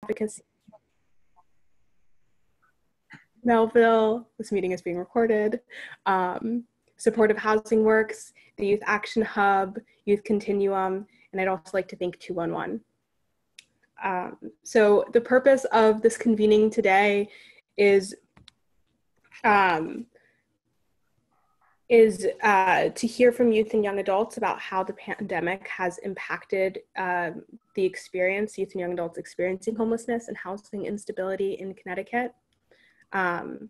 Advocacy. Melville, this meeting is being recorded. Supportive Housing Works, the Youth Action Hub, Youth Continuum, and I'd also like to thank 211. So the purpose of this convening today is to hear from youth and young adults about how the pandemic has impacted the experience, youth and young adults experiencing homelessness and housing instability in Connecticut. And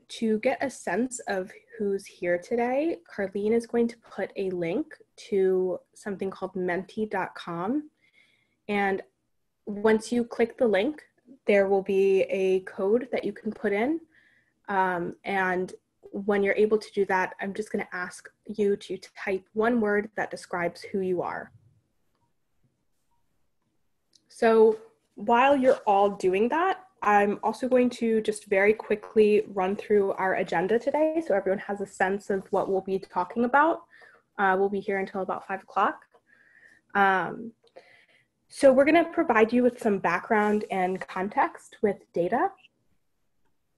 to get a sense of who's here today, Carlene is going to put a link to something called menti.com. And once you click the link, there will be a code that you can put in. And when you're able to do that, I'm just going to ask you to type one word that describes who you are. So while you're all doing that, I'm also going to just very quickly run through our agenda today so everyone has a sense of what we'll be talking about. We'll be here until about 5 o'clock. So we're going to provide you with some background and context with data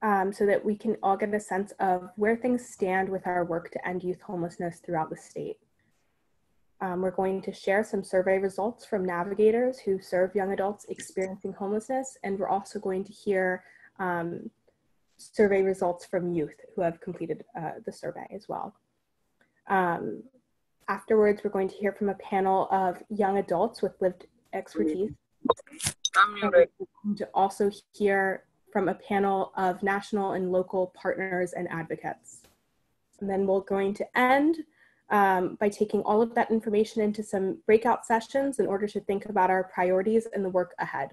so that we can all get a sense of where things stand with our work to end youth homelessness throughout the state. We're going to share some survey results from Navigators who serve young adults experiencing homelessness, and we're also going to hear survey results from youth who have completed the survey as well. Afterwards, we're going to hear from a panel of young adults with lived expertise. And we're going to also hear from a panel of national and local partners and advocates. And then we're going to end by taking all of that information into some breakout sessions in order to think about our priorities and the work ahead.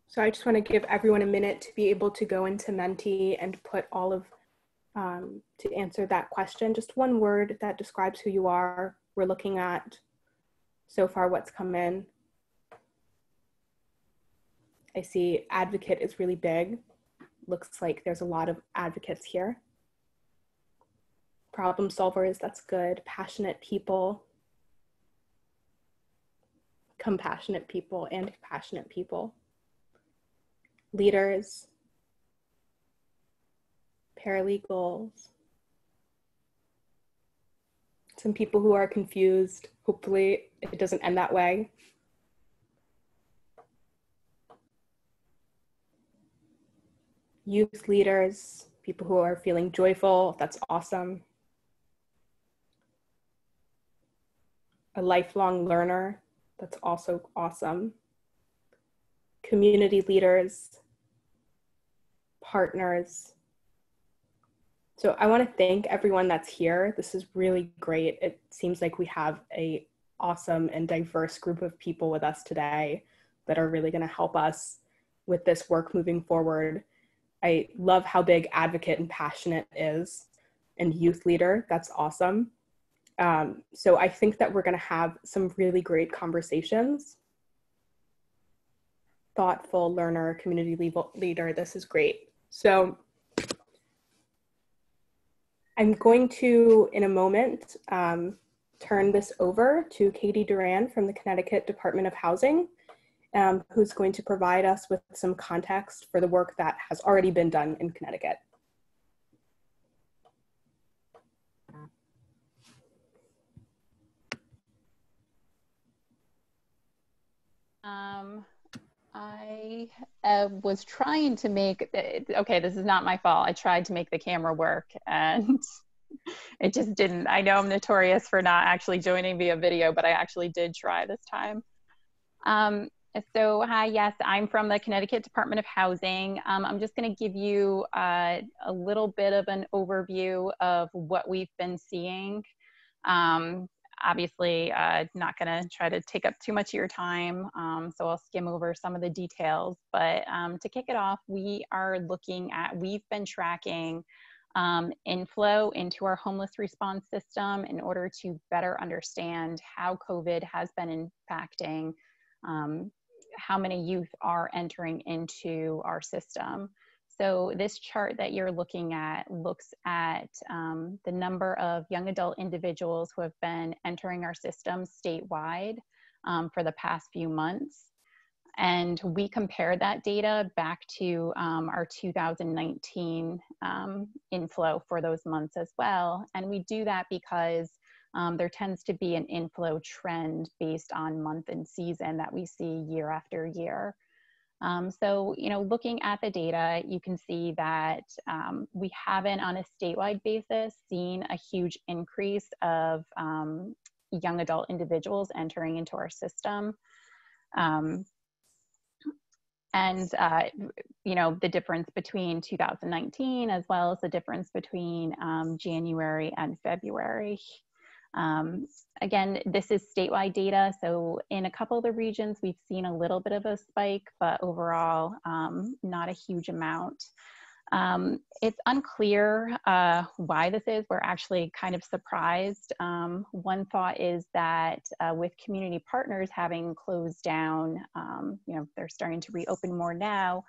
So I just want to give everyone a minute to be able to go into Menti and put all of, to answer that question, just one word that describes who you are. We're looking at so far what's come in. I see advocate is really big. Looks like there's a lot of advocates here. Problem solvers, that's good. Passionate people. Compassionate people and passionate people. Leaders. Paralegals. Some people who are confused. Hopefully it doesn't end that way. Youth leaders, people who are feeling joyful, that's awesome. A lifelong learner, that's also awesome. Community leaders, partners. So I want to thank everyone that's here. This is really great. It seems like we have an awesome and diverse group of people with us today that are really going to help us with this work moving forward. I love how big advocate and passionate is, and youth leader, that's awesome. So I think that we're gonna have some really great conversations. Thoughtful learner, community leader, this is great. So I'm going to, in a moment, turn this over to Katie Duran from the Connecticut Department of Housing, who's going to provide us with some context for the work that has already been done in Connecticut. I was trying to make, okay, this is not my fault. I tried to make the camera work and it just didn't. I know I'm notorious for not actually joining via video, but I actually did try this time. So hi, yes, I'm from the Connecticut Department of Housing. I'm just going to give you a little bit of an overview of what we've been seeing. Obviously, not going to try to take up too much of your time, so I'll skim over some of the details. But to kick it off, we are looking at, we've been tracking inflow into our homeless response system in order to better understand how COVID has been impacting how many youth are entering into our system. So this chart that you're looking at looks at the number of young adult individuals who have been entering our system statewide for the past few months. And we compare that data back to our 2019 inflow for those months as well. And we do that because there tends to be an inflow trend based on month and season that we see year after year. So, looking at the data, you can see that we haven't, on a statewide basis, seen a huge increase of young adult individuals entering into our system. The difference between 2019 as well as the difference between January and February. Again, this is statewide data, so in a couple of the regions we've seen a little bit of a spike, but overall not a huge amount. It's unclear why this is. We're actually kind of surprised. One thought is that with community partners having closed down, they're starting to reopen more now,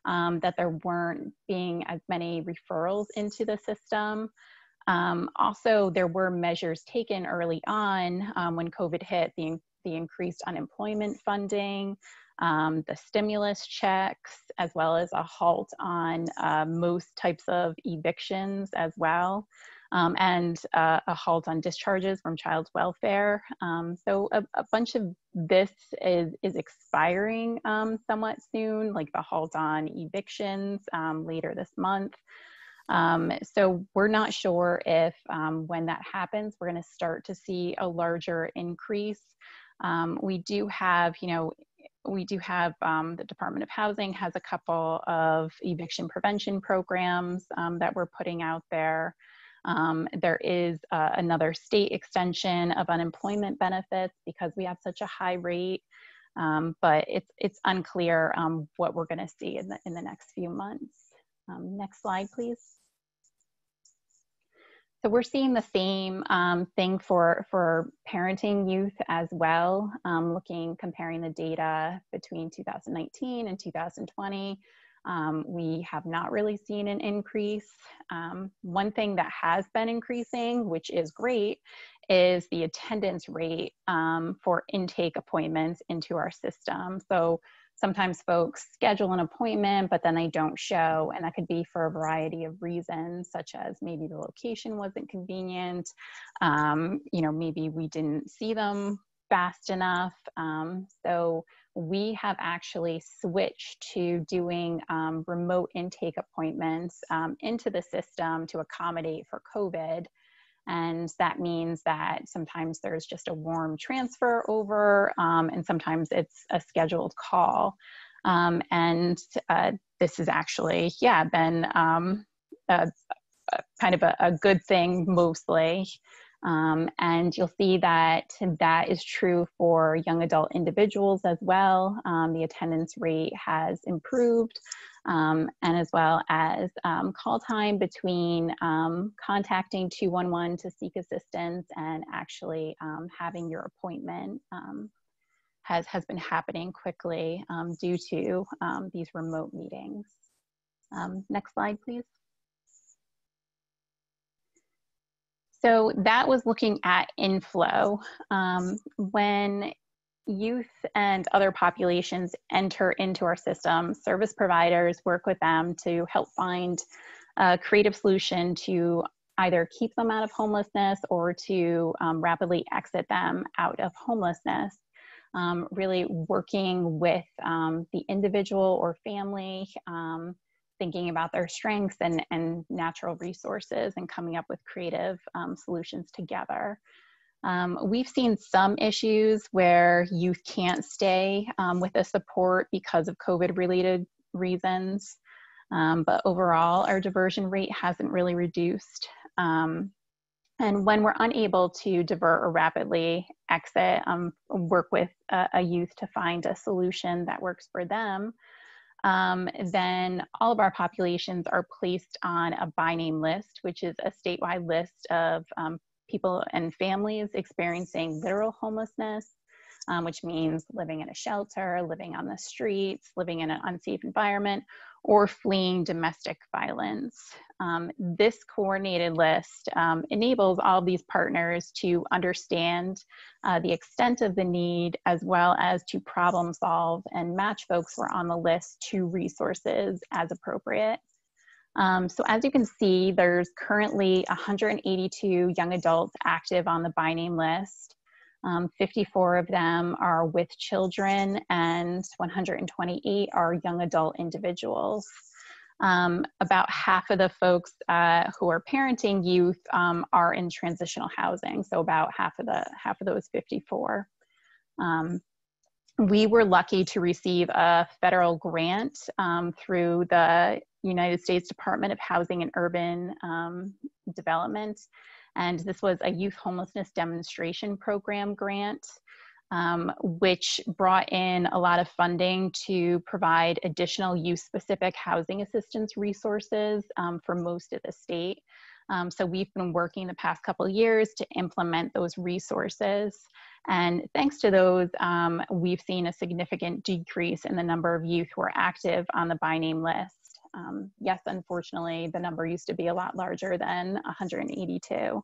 that there weren't being as many referrals into the system. Also, there were measures taken early on when COVID hit, the increased unemployment funding, the stimulus checks, as well as a halt on most types of evictions as well, and a halt on discharges from child welfare. So a bunch of this is expiring somewhat soon, like the halt on evictions later this month. So we're not sure if when that happens, we're going to start to see a larger increase. We do have the Department of Housing has a couple of eviction prevention programs that we're putting out there. There is another state extension of unemployment benefits because we have such a high rate, but it's unclear what we're going to see in the next few months. Next slide, please. So we're seeing the same thing for parenting youth as well, comparing the data between 2019 and 2020. We have not really seen an increase. One thing that has been increasing, which is great, is the attendance rate for intake appointments into our system. So sometimes folks schedule an appointment, but then they don't show, and that could be for a variety of reasons, such as maybe the location wasn't convenient, maybe we didn't see them fast enough. So we have actually switched to doing remote intake appointments into the system to accommodate for COVID. And that means that sometimes there's just a warm transfer over, and sometimes it's a scheduled call. This has actually, been kind of a good thing mostly. And you'll see that that is true for young adult individuals as well. The attendance rate has improved, and as well as call time between contacting 211 to seek assistance and actually having your appointment has been happening quickly due to these remote meetings. Next slide, please. So that was looking at inflow. When youth and other populations enter into our system, service providers work with them to help find a creative solution to either keep them out of homelessness or to rapidly exit them out of homelessness. Really working with the individual or family, thinking about their strengths and natural resources and coming up with creative solutions together. We've seen some issues where youth can't stay with the support because of COVID-related reasons, but overall our diversion rate hasn't really reduced. And when we're unable to divert or rapidly exit, work with a youth to find a solution that works for them, then all of our populations are placed on a by name list, which is a statewide list of people and families experiencing literal homelessness, which means living in a shelter, living on the streets, living in an unsafe environment, or fleeing domestic violence. This coordinated list enables all of these partners to understand the extent of the need, as well as to problem solve and match folks who are on the list to resources as appropriate. So as you can see, there's currently 182 young adults active on the by name list. 54 of them are with children and 128 are young adult individuals. About half of the folks who are parenting youth are in transitional housing, so about half of those 54. We were lucky to receive a federal grant through the United States Department of Housing and Urban Development, and this was a youth homelessness demonstration program grant, which brought in a lot of funding to provide additional youth-specific housing assistance resources for most of the state. So we've been working the past couple of years to implement those resources. And thanks to those, we've seen a significant decrease in the number of youth who are active on the by name list. Yes, unfortunately, the number used to be a lot larger than 182.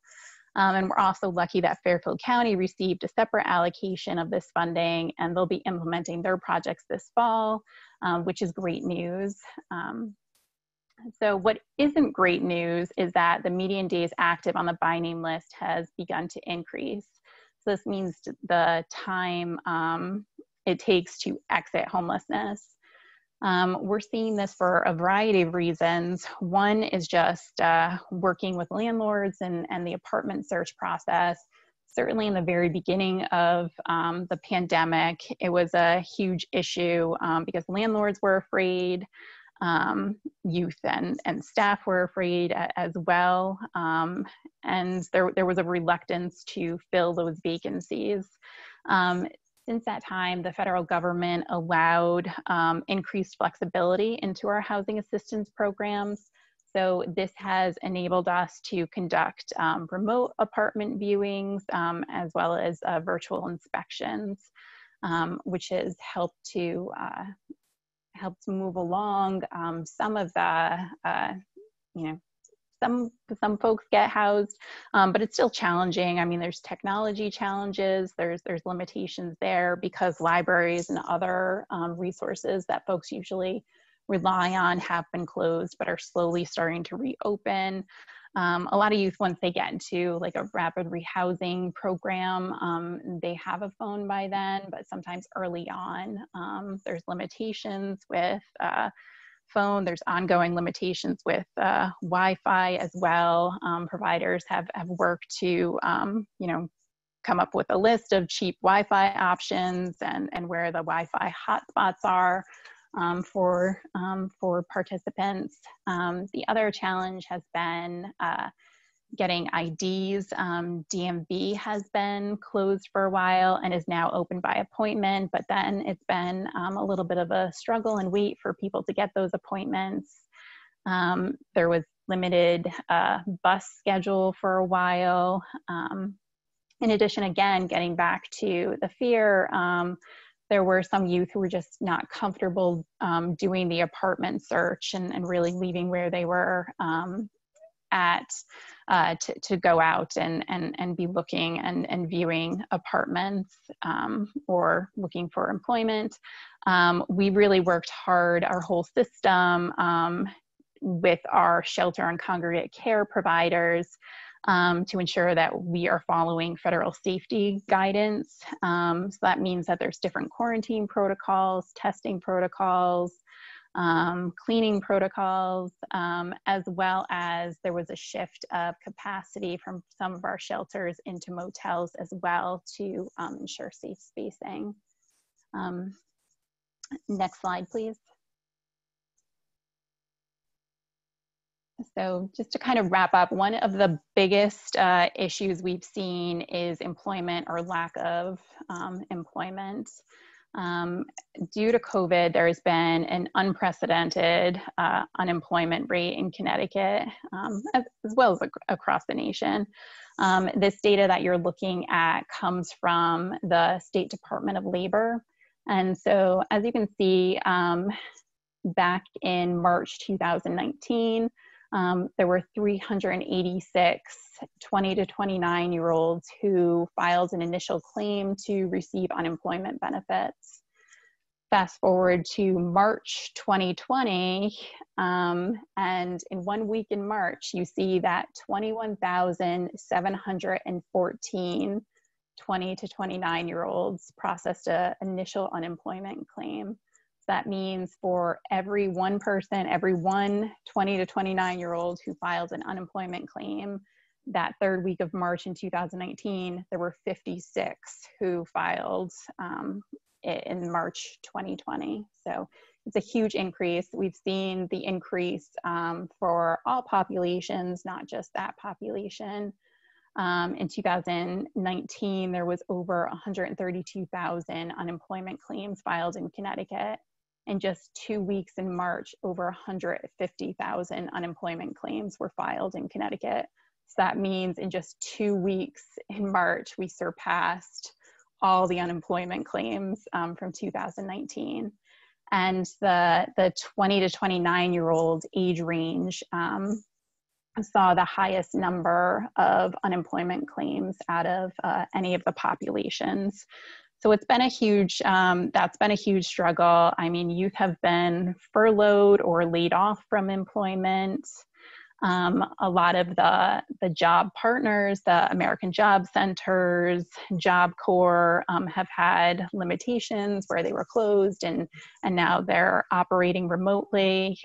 And we're also lucky that Fairfield County received a separate allocation of this funding, and they'll be implementing their projects this fall, which is great news. So what isn't great news is that the median days active on the by name list has begun to increase. So this means the time it takes to exit homelessness. We're seeing this for a variety of reasons. One is just working with landlords and the apartment search process. Certainly in the very beginning of the pandemic, it was a huge issue because landlords were afraid, youth and staff were afraid as well. And there was a reluctance to fill those vacancies. Since that time, the federal government allowed increased flexibility into our housing assistance programs. So this has enabled us to conduct remote apartment viewings as well as virtual inspections, which has helped to move along some of the, some folks get housed, but it's still challenging. I mean, there's technology challenges, there's limitations there because libraries and other resources that folks usually rely on have been closed, but are slowly starting to reopen. A lot of youth, once they get into like a rapid rehousing program, they have a phone by then, but sometimes early on, there's limitations with phone, there's ongoing limitations with Wi-Fi as well. Providers have worked to, come up with a list of cheap Wi-Fi options and where the Wi-Fi hotspots are for participants. The other challenge has been getting IDs. DMV has been closed for a while and is now open by appointment, but then it's been a little bit of a struggle and wait for people to get those appointments. There was limited bus schedule for a while. In addition, again, getting back to the fear, there were some youth who were just not comfortable doing the apartment search and really leaving where they were at to go out and be looking and viewing apartments or looking for employment. We really worked hard, our whole system, with our shelter and congregate care providers to ensure that we are following federal safety guidance. So that means that there's different quarantine protocols, testing protocols, cleaning protocols, as well as there was a shift of capacity from some of our shelters into motels as well to ensure safe spacing. Next slide, please. So just to kind of wrap up, one of the biggest issues we've seen is employment or lack of employment. Due to COVID, there's been an unprecedented unemployment rate in Connecticut, as well as across the nation. This data that you're looking at comes from the State Department of Labor. And so as you can see, back in March 2019, there were 386 20 to 29-year-olds who filed an initial claim to receive unemployment benefits. Fast forward to March 2020, and in 1 week in March, you see that 21,714 20 to 29-year-olds processed an initial unemployment claim. So that means for every one person, every one 20 to 29-year-old who filed an unemployment claim, that third week of March in 2019, there were 56 who filed in March 2020. So it's a huge increase. We've seen the increase for all populations, not just that population. In 2019, there was over 132,000 unemployment claims filed in Connecticut. In just 2 weeks in March, over 150,000 unemployment claims were filed in Connecticut. So that means in just 2 weeks in March, we surpassed all the unemployment claims from 2019. And the 20 to 29-year-old age range saw the highest number of unemployment claims out of any of the populations. So it's been a huge, that's been a huge struggle. I mean, youth have been furloughed or laid off from employment. A lot of the job partners, the American Job Centers, Job Corps have had limitations where they were closed and now they're operating remotely.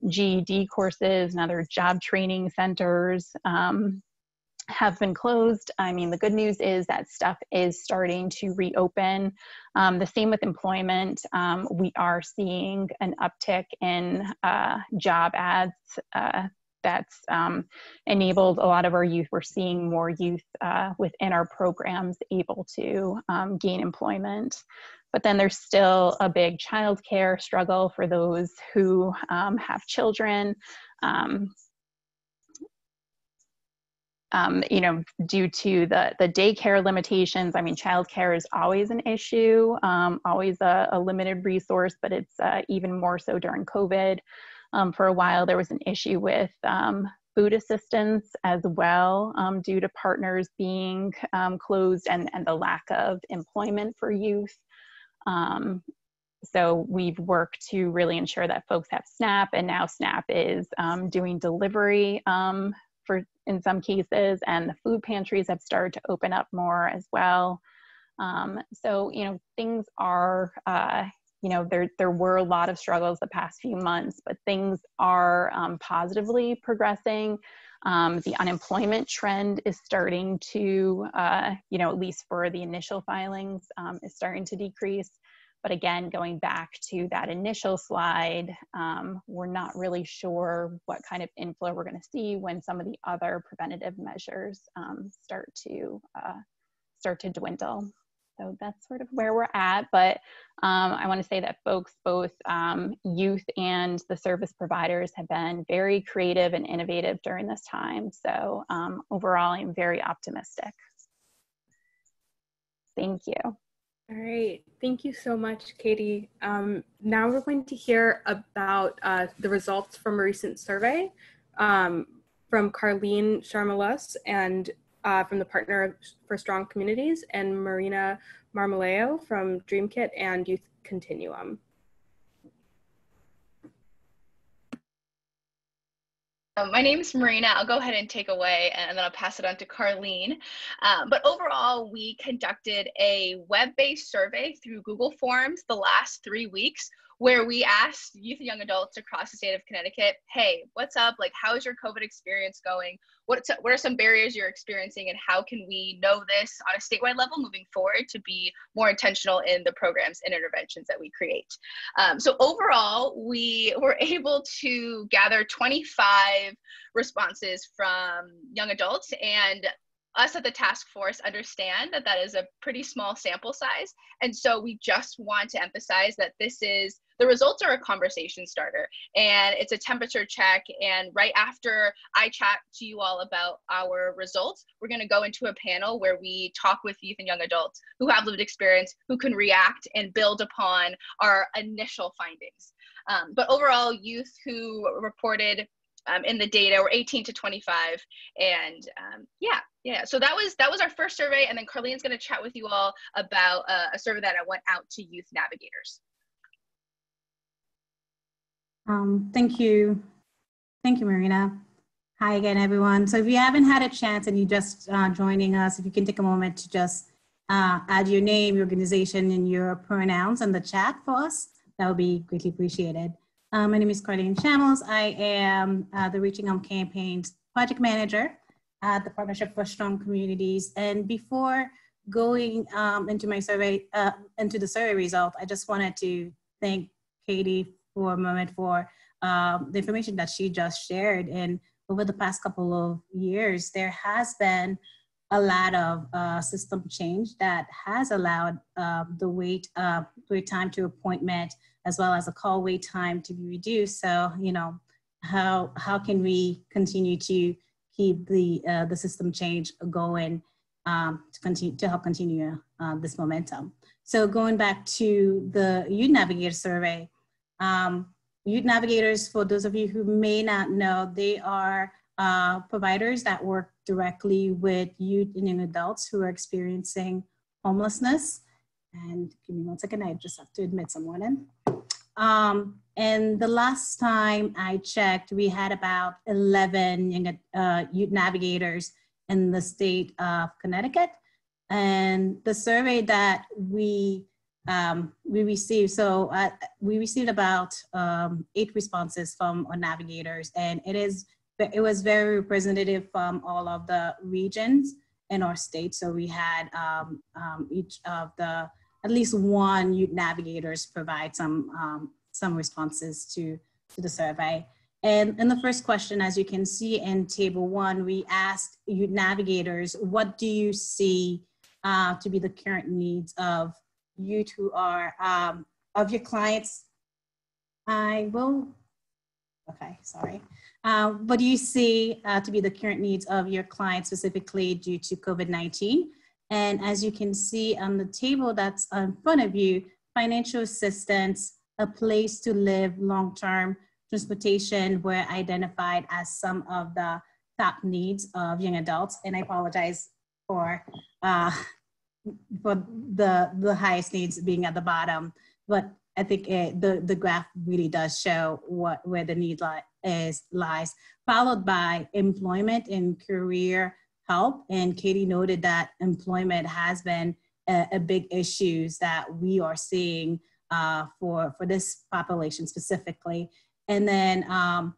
GED courses and other job training centers have been closed. I mean, the good news is that stuff is starting to reopen. The same with employment. We are seeing an uptick in job ads that's enabled a lot of our youth. We're seeing more youth within our programs able to gain employment. But then there's still a big childcare struggle for those who have children. You know, due to the daycare limitations. I mean, childcare is always an issue, always a limited resource, but it's even more so during COVID. For a while, there was an issue with food assistance as well, due to partners being closed and the lack of employment for youth. So we've worked to really ensure that folks have SNAP, and now SNAP is doing delivery for in some cases, and the food pantries have started to open up more as well. So, you know, things are, you know, there were a lot of struggles the past few months, but things are positively progressing. The unemployment trend is starting to, you know, at least for the initial filings, is starting to decrease. But again, going back to that initial slide, we're not really sure what kind of inflow we're going to see when some of the other preventative measures start to dwindle. So that's sort of where we're at. But I want to say that folks, both youth and the service providers, have been very creative and innovative during this time. So overall, I'm very optimistic. Thank you. All right, thank you so much, Katie. Now we're going to hear about the results from a recent survey from Carleen Sharmalus and from the Partner for Strong Communities, and Marina Marmoleo from DreamKit and Youth Continuum. My name is Marina. I'll go ahead and take away, and then I'll pass it on to Carleen. But overall, we conducted a web-based survey through Google Forms the last 3 weeks, where we asked youth and young adults across the state of Connecticut, hey, what's up? Like, how is your COVID experience going? What are some barriers you're experiencing, and how can we know this on a statewide level moving forward to be more intentional in the programs and interventions that we create? So overall, we were able to gather 25 responses from young adults, and us at the task force understand that that is a pretty small sample size. And so we just want to emphasize that this is the results are a conversation starter, and it's a temperature check. And right after I chat to you all about our results, we're going to go into a panel where we talk with youth and young adults who have lived experience, who can react and build upon our initial findings. But overall, youth who reported in the data were 18 to 25, and yeah. So that was our first survey, and then Carlene's going to chat with you all about a survey that I went out to youth navigators. Thank you, Marina. Hi again, everyone. So if you haven't had a chance and you're just joining us, if you can take a moment to just add your name, your organization, and your pronouns in the chat for us, that would be greatly appreciated. My name is Carlene Chamos. I am the Reaching Out Campaign's project manager at the Partnership for Strong Communities. And before going into my survey, into the survey result, I just wanted to thank Katie for a moment for the information that she just shared. And over the past couple of years, there has been a lot of system change that has allowed the wait time to appointment, as well as the call wait time, to be reduced. So, you know, how can we continue to keep the system change going to help continue this momentum? So going back to the Youth Navigator survey, Youth Navigators, for those of you who may not know, they are providers that work directly with youth and young adults who are experiencing homelessness. And give me one second, I just have to admit someone in. And the last time I checked, we had about 11 young youth navigators in the state of Connecticut. And the survey that we received, so we received about 8 responses from our navigators, and it was very representative from all of the regions in our state. So we had each of the, at least one youth navigators provide some responses to the survey. And in the first question, as you can see in table 1, we asked youth navigators, what do you see to be the current needs of youth who are, of your clients? What do you see to be the current needs of your clients, specifically due to COVID-19? And as you can see on the table that's in front of you, financial assistance, a place to live, long-term transportation were identified as some of the top needs of young adults. And I apologize for the highest needs being at the bottom, but I think the graph really does show where the need lies, followed by employment and career help. And Katie noted that employment has been a big issue that we are seeing for this population specifically. And then a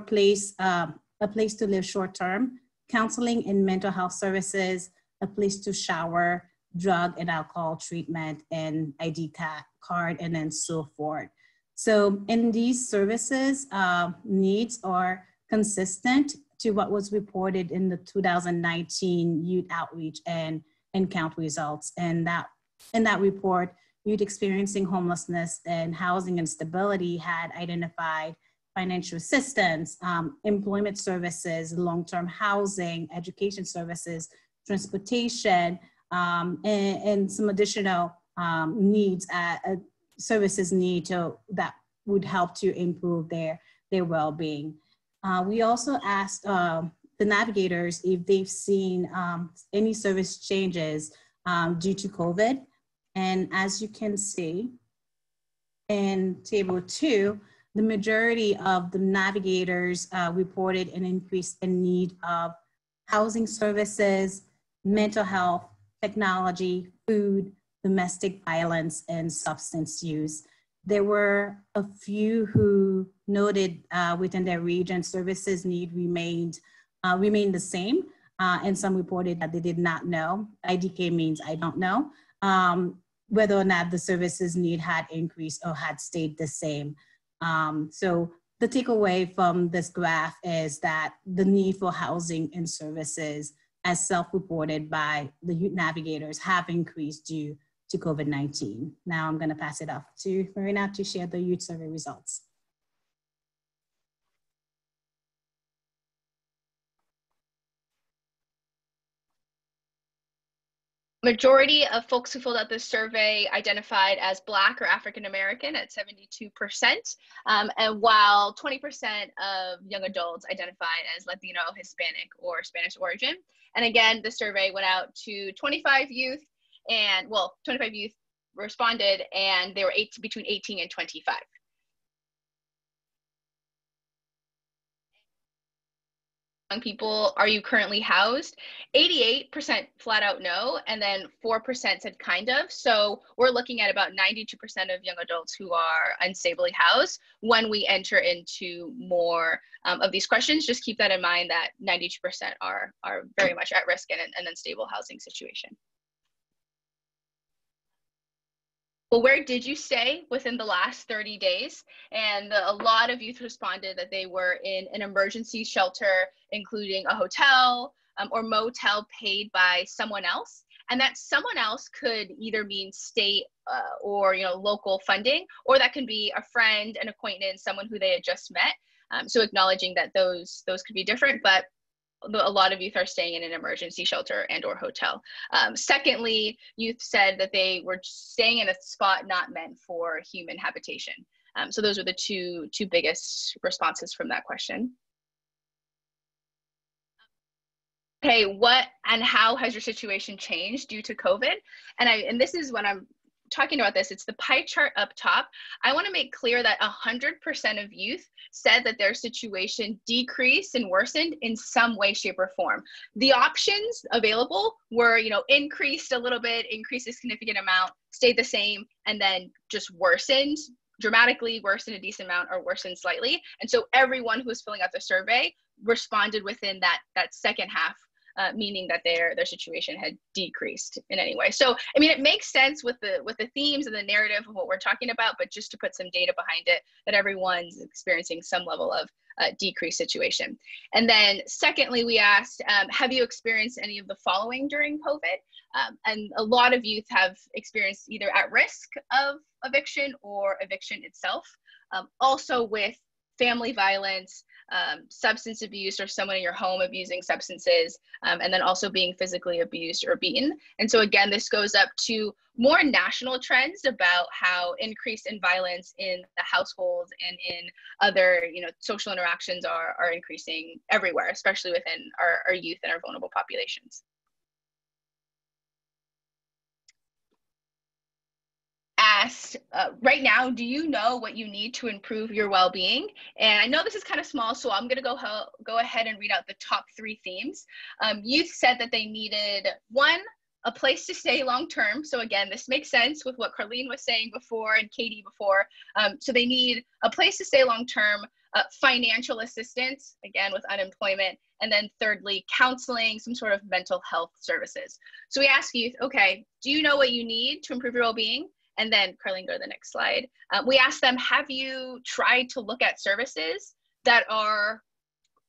place to live short-term, counseling and mental health services, a place to shower, drug and alcohol treatment, and ID card, and then so forth. So in these services, needs are consistent to what was reported in the 2019 Youth Outreach and Count results. And in that report, youth experiencing homelessness and housing instability had identified financial assistance, employment services, long-term housing, education services, transportation, and some additional needs, services that would help to improve their well-being. We also asked the navigators if they've seen any service changes due to COVID. And as you can see in table 2, the majority of the navigators reported an increase in need of housing services, mental health, technology, food, domestic violence, and substance use. There were a few who noted within their region services need remained the same, and some reported that they did not know. IDK means I don't know, whether or not the services need had increased or had stayed the same. So the takeaway from this graph is that the need for housing and services, as self-reported by the youth navigators, have increased due to COVID-19. Now I'm going to pass it off to Marina to share the youth survey results. Majority of folks who filled out this survey identified as Black or African American at 72%, and while 20% of young adults identified as Latino, Hispanic, or Spanish origin. And again, the survey went out to 25 youth, and 25 youth responded, and they were between 18 and 25. Young people, are you currently housed? 88% flat out no, and then 4% said kind of. So we're looking at about 92% of young adults who are unstably housed when we enter into more of these questions. Just keep that in mind that 92% are very much at risk in an unstable housing situation. Well, where did you stay within the last 30 days? And a lot of youth responded that they were in an emergency shelter, including a hotel or motel paid by someone else. And that someone else could either mean state or local funding, or that can be a friend, an acquaintance, someone who they had just met. So acknowledging that those could be different, but a lot of youth are staying in an emergency shelter and or hotel. Secondly, youth said that they were staying in a spot not meant for human habitation. So those were the two biggest responses from that question. Okay, what and how has your situation changed due to COVID? And this is when I'm talking about this, it's the pie chart up top. I want to make clear that 100% of youth said that their situation decreased and worsened in some way, shape, or form. The options available were, increased a little bit, increased a significant amount, stayed the same, and then just worsened dramatically, worsened a decent amount, or worsened slightly. And so everyone who was filling out the survey responded within that second half. Meaning that their situation had decreased in any way. So, I mean, it makes sense with the themes and the narrative of what we're talking about, but just to put some data behind it, that everyone's experiencing some level of decreased situation. And then secondly, we asked, have you experienced any of the following during COVID? And a lot of youth have experienced either at risk of eviction or eviction itself. Also with family violence, substance abuse, or someone in your home abusing substances, and then also being physically abused or beaten. And so again, this goes up to more national trends about how increase in violence in the households and in other social interactions are increasing everywhere, especially within our youth and our vulnerable populations. Asked, right now, do you know what you need to improve your well-being? And I know this is kind of small, so I'm going to go ahead and read out the top 3 themes. Youth said that they needed 1, a place to stay long-term. So again, this makes sense with what Carlene was saying before and Katie before. So they need a place to stay long-term, financial assistance, again, with unemployment, and then thirdly, counseling, some sort of mental health services. So we ask youth, okay, do you know what you need to improve your well-being? And then, Carlene, go to the next slide. We asked them, have you tried to look at services that are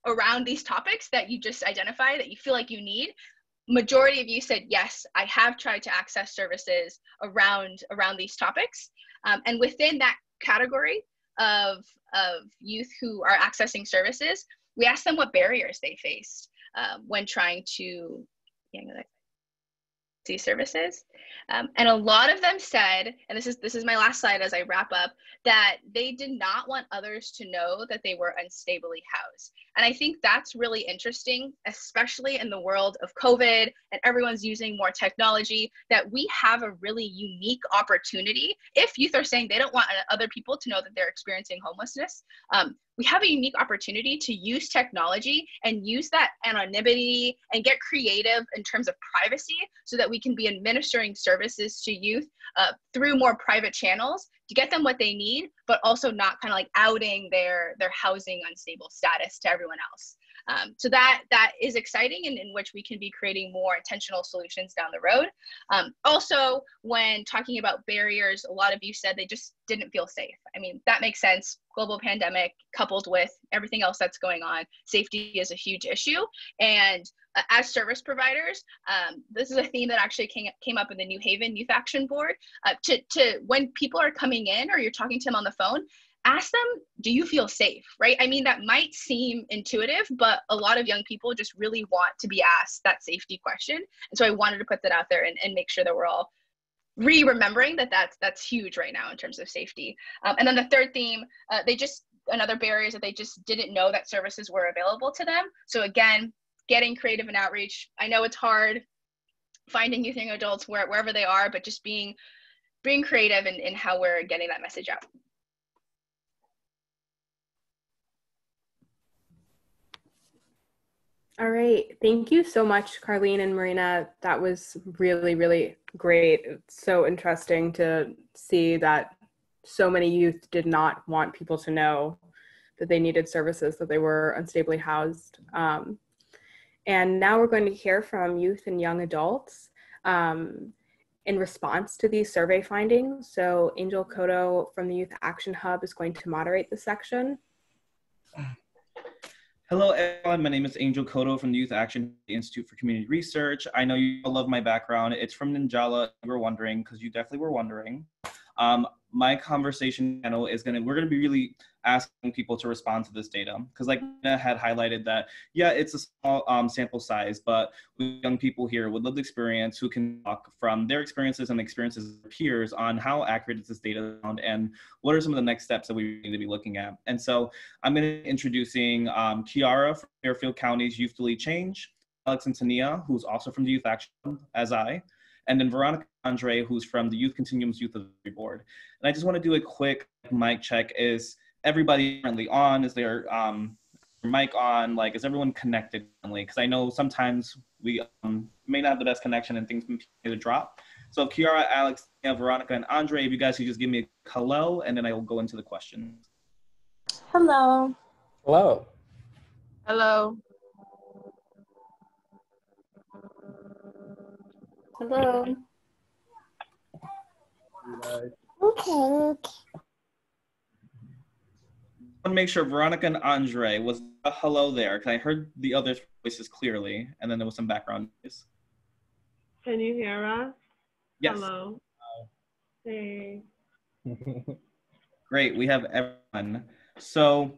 around these topics that you just identified that you feel like you need? Majority of you said, yes, I have tried to access services around these topics. And within that category of youth who are accessing services, we asked them what barriers they faced when trying to these services. And a lot of them said, and this is my last slide as I wrap up, that they did not want others to know that they were unstably housed. And I think that's really interesting, especially in the world of COVID and everyone's using more technology, that we have a really unique opportunity. If youth are saying they don't want other people to know that they're experiencing homelessness, we have a unique opportunity to use technology and use that anonymity and get creative in terms of privacy so that we can be administering services to youth through more private channels to get them what they need, but also not kind of like outing their housing unstable status to everyone else. So that is exciting, and in which we can be creating more intentional solutions down the road. Also, when talking about barriers, a lot of you said they just didn't feel safe. I mean, that makes sense. Global pandemic coupled with everything else that's going on, safety is a huge issue. And as service providers, this is a theme that actually came up in the New Haven Youth Action Board. To when people are coming in or you're talking to them on the phone, ask them, do you feel safe, right? I mean, that might seem intuitive, but a lot of young people just really want to be asked that safety question. And so I wanted to put that out there and make sure that we're all remembering that that's huge right now in terms of safety. And then the third theme, another barrier is that they just didn't know that services were available to them. So again, getting creative and outreach. I know it's hard finding youth and young adults wherever they are, but just being creative in how we're getting that message out. All right. Thank you so much, Carlene and Marina. That was really, really great. It's so interesting to see that so many youth did not want people to know that they needed services, that they were unstably housed. And now we're going to hear from youth and young adults in response to these survey findings. So Angel Cotto from the Youth Action Hub is going to moderate this section. Hello, everyone. My name is Angel Cotto from the Youth Action Institute for Community Research. I know you all love my background. It's from Ninjala. You were wondering, because you definitely were wondering. My conversation channel we're gonna be really asking people to respond to this data, because like Nina had highlighted that, yeah, it's a small sample size, but we young people here with lived experience who can talk from their experiences and the experiences of their peers on how accurate is this data and what are some of the next steps that we need to be looking at. And so I'm gonna be introducing Kiara from Fairfield County's Youth to Lead Change, Alex and Tania, who's also from the Youth Action, as and then Veronica Andre, who's from the Youth Continuum's Youth Advisory Board. And I just want to do a quick mic check. Is everybody currently on? Is their mic on? Like, is everyone connected currently? Because I know sometimes we may not have the best connection and things may drop. So Kiara, Alex, Veronica, and Andre, if you guys could just give me a hello, and then I will go into the questions. Hello. Hello. Hello. Hello. Okay. I want to make sure Veronica and Andre was a hello there, because I heard the other voices clearly, and then there was some background noise. Can you hear us? Yes. Hello. Hey. Great, we have everyone. So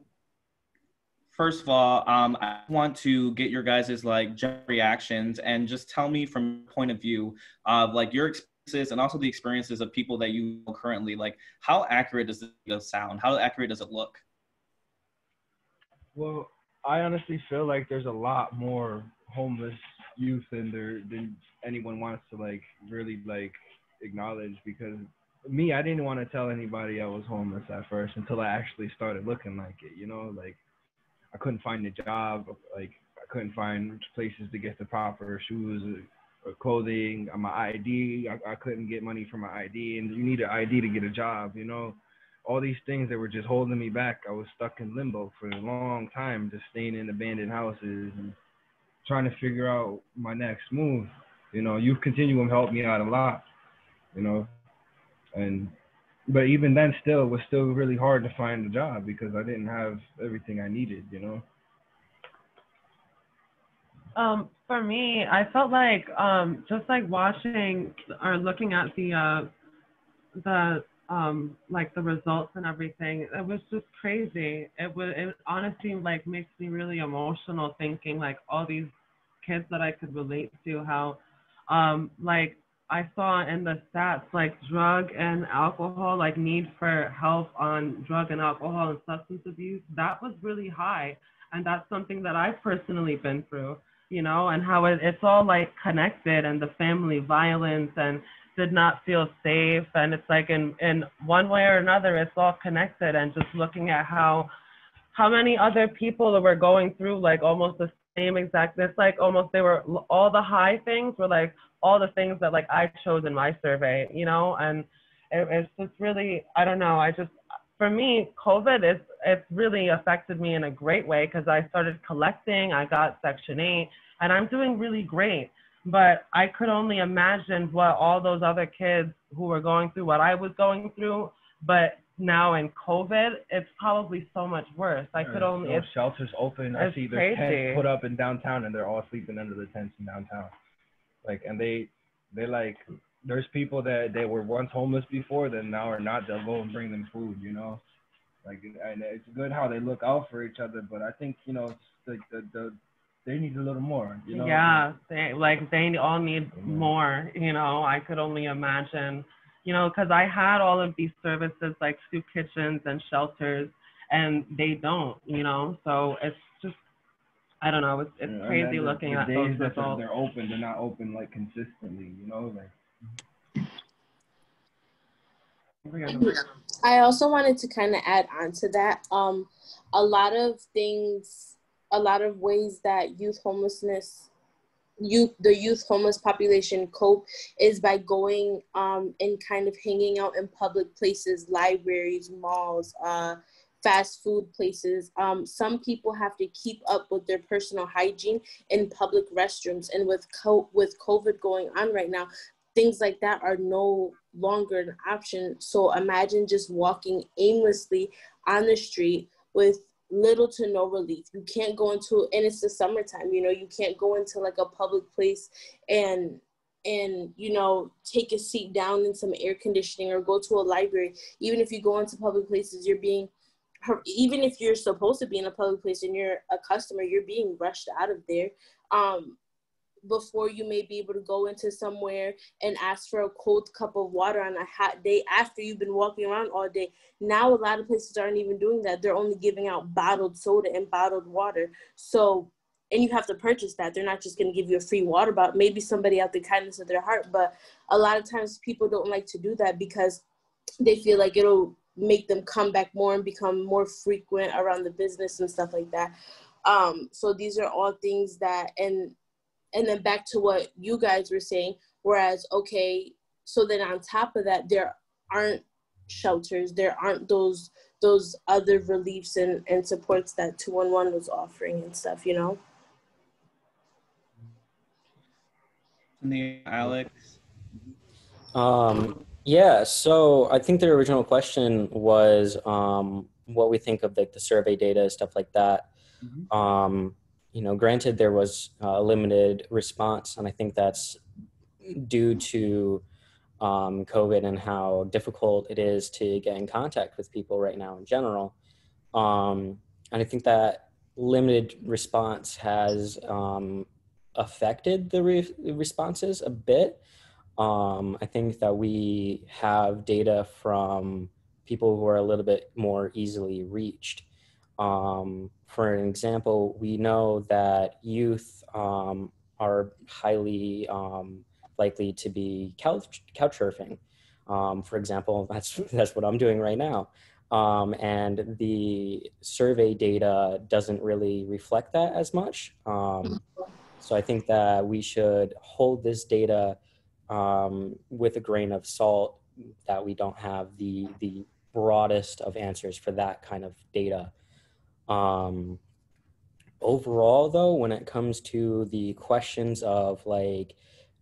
first of all, I want to get your guys' like general reactions and just tell me from your point of view of like your experiences and also the experiences of people that you know currently, like how accurate does it sound? How accurate does it look? Well, I honestly feel like there's a lot more homeless youth than anyone wants to like really like acknowledge, because me, I didn't want to tell anybody I was homeless at first until I actually started looking like it, you know, like I couldn't find a job, like I couldn't find places to get the proper shoes or clothing, my ID, I couldn't get money for my ID, and you need an ID to get a job, you know, all these things that were just holding me back. I was stuck in limbo for a long time, just staying in abandoned houses and trying to figure out my next move. You know, Youth Continuum helped me out a lot, you know, but even then still, it was still really hard to find a job because I didn't have everything I needed, you know? For me, I felt like just like watching or looking at the like the results and everything, it was just crazy. It honestly like makes me really emotional thinking like all these kids that I could relate to, how like I saw in the stats like drug and alcohol, like need for help on drug and alcohol and substance abuse, that was really high. And that's something that I've personally been through, you know, and how it's all like connected, and the family violence and did not feel safe. And it's like in one way or another, it's all connected. And just looking at how many other people were going through like almost the same exact, it's like almost they were, all the high things were like all the things that like I chose in my survey, you know, and it's just really, I don't know, for me, COVID it's really affected me in a great way because I started collecting. I got Section 8, and I'm doing really great. But I could only imagine what all those other kids who were going through what I was going through. But now in COVID, it's probably so much worse. I could only. No shelters open. I see there's tents put up in downtown, and they're all sleeping under the tents in downtown. Like, and they like, there's people that they were once homeless before, then now are not. They'll go and bring them food, you know. Like, and it's good how they look out for each other, but I think, you know, like they need a little more, you know. Yeah, they all need more, you know. I could only imagine, you know, because I had all of these services like soup kitchens and shelters, and they don't, you know. So it's just, I don't know, it's crazy looking at those results. They're open, they're not open like consistently, you know, like. I also wanted to kind of add on to that. A lot of ways that the youth homeless population cope is by going and kind of hanging out in public places, libraries, malls, fast food places. Some people have to keep up with their personal hygiene in public restrooms, and with COVID going on right now, things like that are no longer an option. So imagine just walking aimlessly on the street with little to no relief. You can't go into, and it's the summertime, you know, you can't go into like a public place and you know, take a seat down in some air conditioning or go to a library. Even if you go into public places, even if you're supposed to be in a public place and you're a customer, you're being rushed out of there before you may be able to go into somewhere and ask for a cold cup of water on a hot day after you've been walking around all day. Now, a lot of places aren't even doing that. They're only giving out bottled soda and bottled water. So, and you have to purchase that. They're not just going to give you a free water bottle. Maybe somebody out the kindness of their heart, but a lot of times people don't like to do that because they feel like it'll make them come back more and become more frequent around the business and stuff like that. So these are all things that, and then back to what you guys were saying, whereas, okay, so then on top of that, there aren't shelters, there aren't those other reliefs and supports that 211 was offering and stuff, you know? Alex? Yeah, so I think the original question was what we think of like the survey data, stuff like that. Mm-hmm. You know, granted, there was a limited response, and I think that's due to COVID and how difficult it is to get in contact with people right now in general. And I think that limited response has affected the responses a bit. I think that we have data from people who are a little bit more easily reached. For an example, we know that youth are highly likely to be couch surfing. For example, that's what I'm doing right now. And the survey data doesn't really reflect that as much. So I think that we should hold this data with a grain of salt, that we don't have the broadest of answers for that kind of data. Overall, though, when it comes to the questions of like,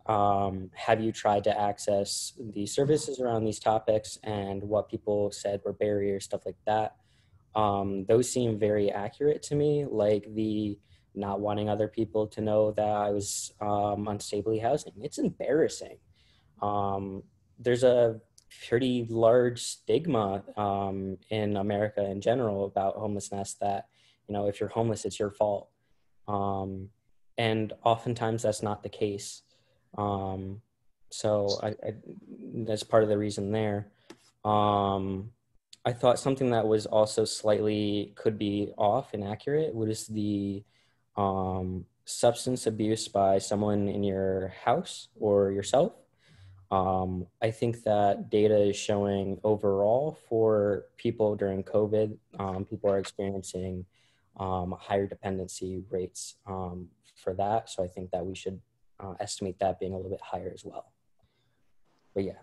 have you tried to access the services around these topics and what people said were barriers, stuff like that, those seem very accurate to me, like the not wanting other people to know that I was unstably housing. It's embarrassing. There's a pretty large stigma in America in general about homelessness, that, you know, if you're homeless, it's your fault. And oftentimes that's not the case. So I that's part of the reason there. I thought something that was also slightly could be off and accurate was the substance abuse by someone in your house or yourself. I think that data is showing overall for people during COVID, people are experiencing higher dependency rates for that. So I think that we should estimate that being a little bit higher as well. But yeah.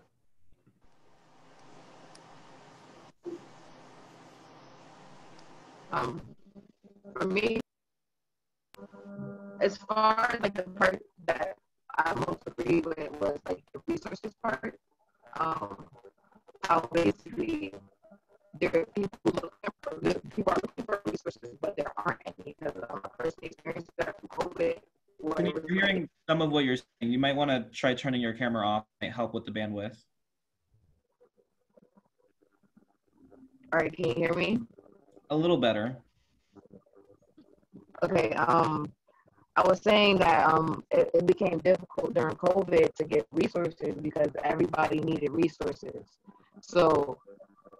For me, as far as like the part that I most agree with was like the resources part. How basically there are people are looking for resources, but there aren't any because of my first experience that from COVID. When you're hearing some of what you're saying, you might want to try turning your camera off. It might help with the bandwidth. All right, can you hear me? A little better. Okay. I was saying that it became difficult during COVID to get resources because everybody needed resources. So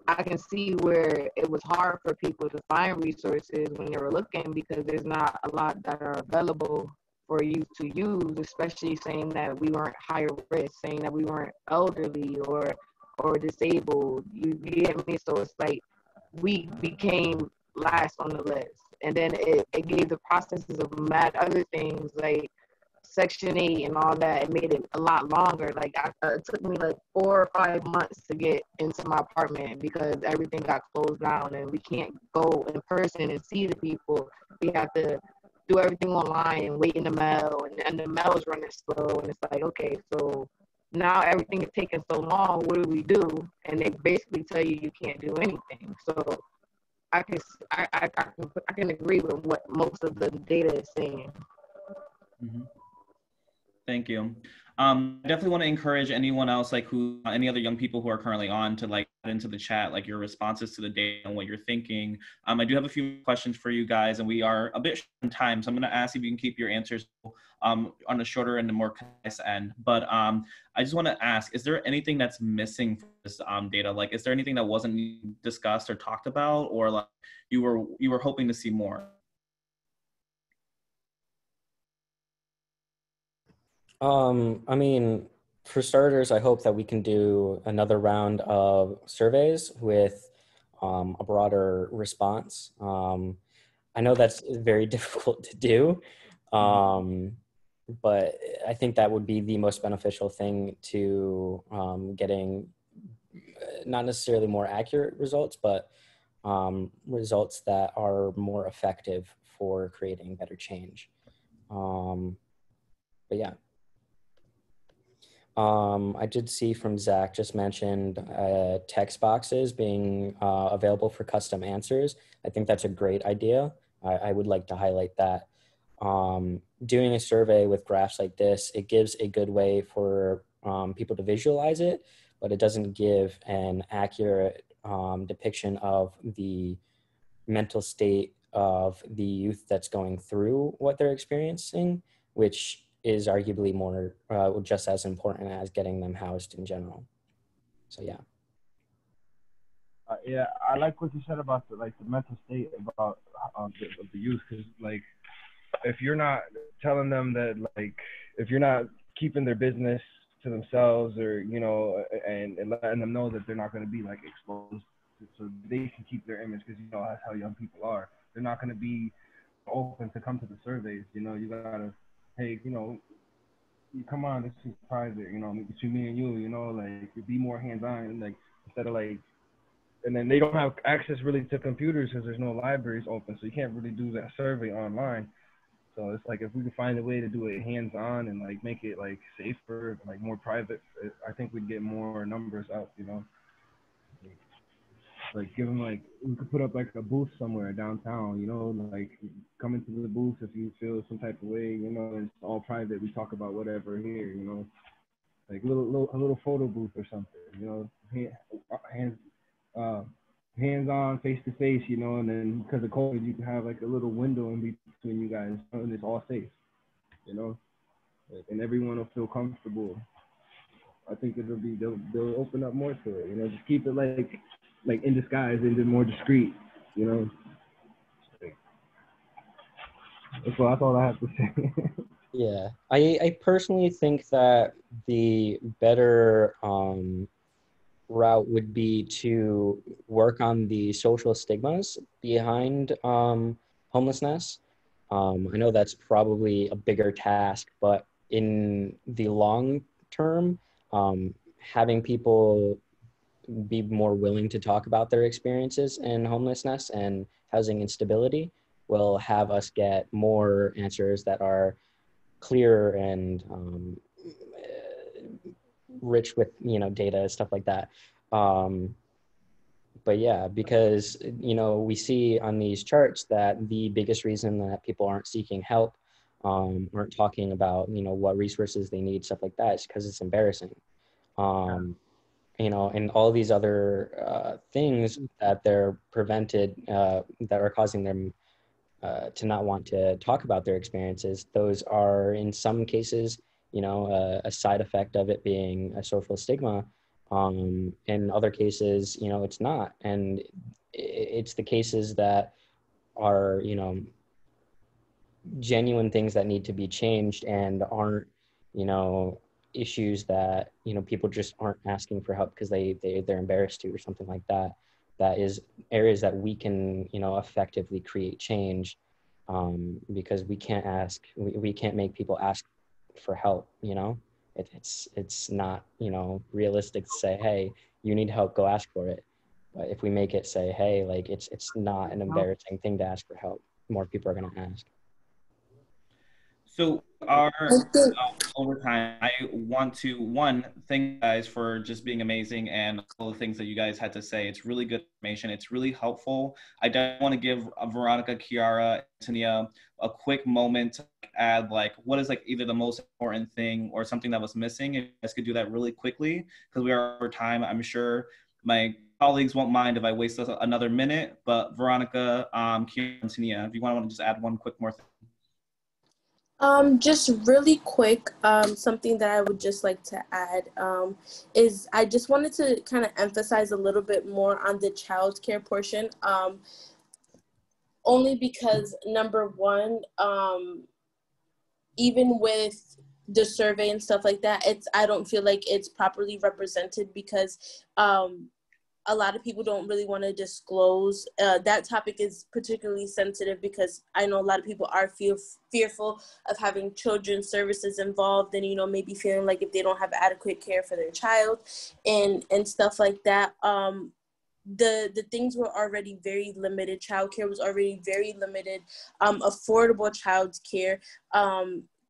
I can see where it was hard for people to find resources when they were looking because there's not a lot that are available for you to use, especially saying that we weren't higher risk, saying that we weren't elderly or disabled. You get me? So it's like we became last on the list. And then it gave the processes of mad other things like Section 8 and all that. It made it a lot longer. Like it took me like 4 or 5 months to get into my apartment because everything got closed down and we can't go in person and see the people. We have to do everything online and wait in the mail, and the mail is running slow. And it's like, okay, so now everything is taking so long. What do we do? And they basically tell you can't do anything. So I can agree with what most of the data is saying. Mm-hmm. Thank you. I definitely want to encourage anyone else, like any other young people who are currently on, to like add into the chat, like your responses to the data and what you're thinking. I do have a few questions for you guys, and we are a bit short on time, so I'm going to ask if you can keep your answers on the shorter and the more concise end. But I just want to ask, is there anything that's missing from this data? Like, is there anything that wasn't discussed or talked about, or like you were hoping to see more? I mean, for starters, I hope that we can do another round of surveys with a broader response. I know that's very difficult to do, but I think that would be the most beneficial thing to getting not necessarily more accurate results, but results that are more effective for creating better change. But yeah. I did see from Zach just mentioned text boxes being available for custom answers. I think that's a great idea. I would like to highlight that. Doing a survey with graphs like this, it gives a good way for people to visualize it, but it doesn't give an accurate depiction of the mental state of the youth that's going through what they're experiencing, which is arguably more just as important as getting them housed in general. So yeah. Yeah, I like what you said about the mental state about the youth, because like if you're not telling them that, like if you're not keeping their business to themselves, or and letting them know that they're not going to be like exposed, so they can keep their image, because that's how young people are. They're not going to be open to come to the surveys. You gotta, hey, you come on, this is private, between me and you, like be more hands-on, like instead of like, and then they don't have access really to computers because there's no libraries open, so you can't really do that survey online. So it's like if we could find a way to do it hands-on and like make it like safer, like more private, I think we'd get more numbers out, Like give them like, we could put up like a booth somewhere downtown, like come into the booth if you feel some type of way, it's all private. We talk about whatever here, like a little photo booth or something, hands-on, face-to-face, and then because of COVID, you can have like a little window in between you guys, and it's all safe, and everyone will feel comfortable. I think they'll open up more to it, just keep it like in disguise and then more discreet, That's all I have to say. Yeah, I personally think that the better route would be to work on the social stigmas behind homelessness. I know that's probably a bigger task, but in the long term, having people be more willing to talk about their experiences in homelessness and housing instability will have us get more answers that are clear and rich with, you know, data, stuff like that. But yeah, because, you know, we see on these charts that the biggest reason that people aren't seeking help, aren't talking about, you know, what resources they need, stuff like that, is because it's embarrassing. You know, and all these other things that they're prevented, that are causing them to not want to talk about their experiences, those are in some cases, you know, a side effect of it being a social stigma. In other cases, you know, it's not. And it's the cases that are, you know, genuine things that need to be changed and aren't, you know, issues that, you know, people just aren't asking for help because they're embarrassed to or something like that. That is areas that we can, you know, effectively create change, because we can't make people ask for help, you know. It's not, you know, realistic to say, hey, you need help, go ask for it. But if we make it say, hey, like, it's not an embarrassing thing to ask for help, more people are going to ask. So our overtime, I want to, one, thank you guys for just being amazing and all the things that you guys had to say. It's really good information. It's really helpful. I definitely want to give Veronica, Kiara, Antonia a quick moment to add, like, what is, like, either the most important thing or something that was missing. If you guys could do that really quickly, because we are over time. I'm sure my colleagues won't mind if I waste another minute, but Veronica, Kiara, Antonia, if you want to just add one quick more thing. Just really quick, something that I would just like to add is I just wanted to kind of emphasize a little bit more on the childcare portion, only because, number one, even with the survey and stuff like that, I don't feel like it's properly represented because a lot of people don't really want to disclose. That topic is particularly sensitive because I know a lot of people are fearful of having children's services involved and, you know, maybe feeling like if they don't have adequate care for their child and stuff like that. The things were already very limited. Childcare was already very limited. Affordable childcare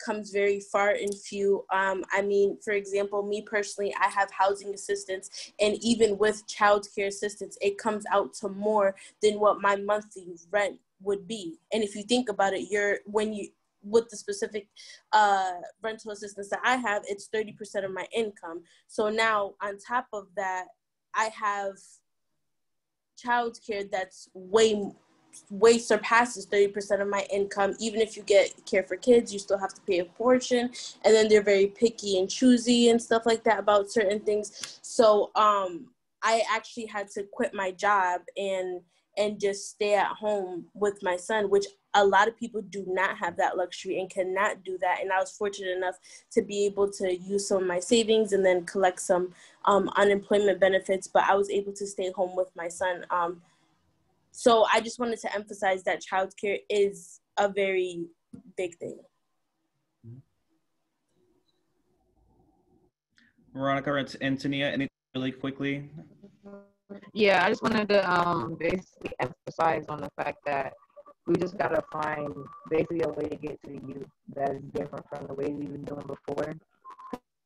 comes very far and few. I mean, for example, me personally, I have housing assistance, and even with childcare assistance, it comes out to more than what my monthly rent would be. And if you think about it, with the specific rental assistance that I have, it's 30% of my income. So now on top of that, I have childcare that's way surpasses 30% of my income. Even if you get care for kids, you still have to pay a portion, and then they're very picky and choosy and stuff like that about certain things. So I actually had to quit my job and just stay at home with my son, which a lot of people do not have that luxury and cannot do that. And I was fortunate enough to be able to use some of my savings and then collect some unemployment benefits, but I was able to stay home with my son. So I just wanted to emphasize that childcare is a very big thing. Veronica or Antonia, anything really quickly? Yeah, I just wanted to basically emphasize on the fact that we just gotta find basically a way to get to the youth that is different from the way we've been doing before.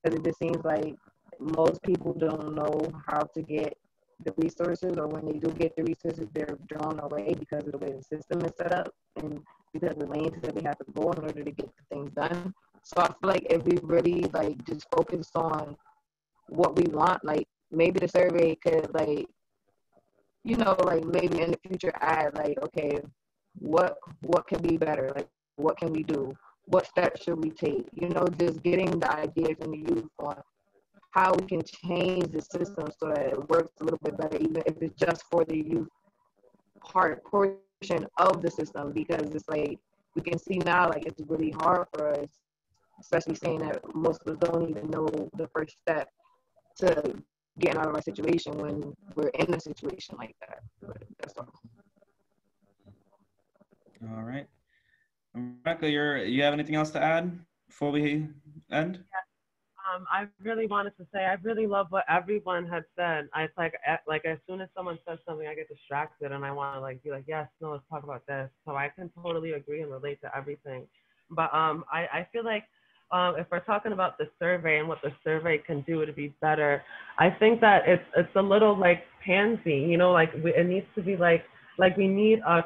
Because it just seems like most people don't know how to get the resources, or when they do get the resources, they're drawn away because of the way the system is set up and because of the lanes that they have to go in order to get the things done. So I feel like if we really like just focus on what we want, like maybe the survey could, like, you know, like maybe in the future add like, okay, what can be better? Like, what can we do? What steps should we take? You know, just getting the ideas from the youth on how we can change the system so that it works a little bit better, even if it's just for the youth part portion of the system. Because it's like we can see now, like, it's really hard for us, especially saying that most of us don't even know the first step to getting out of our situation when we're in a situation like that. But that's all. All right. Rebecca, you have anything else to add before we end? I really wanted to say I really love what everyone had said. It's like as soon as someone says something, I get distracted and I want to like be like, yes, no, let's talk about this. So I can totally agree and relate to everything. But I feel like if we're talking about the survey and what the survey can do to be better, I think that it's a little like pansy, you know, like it needs to be like we need a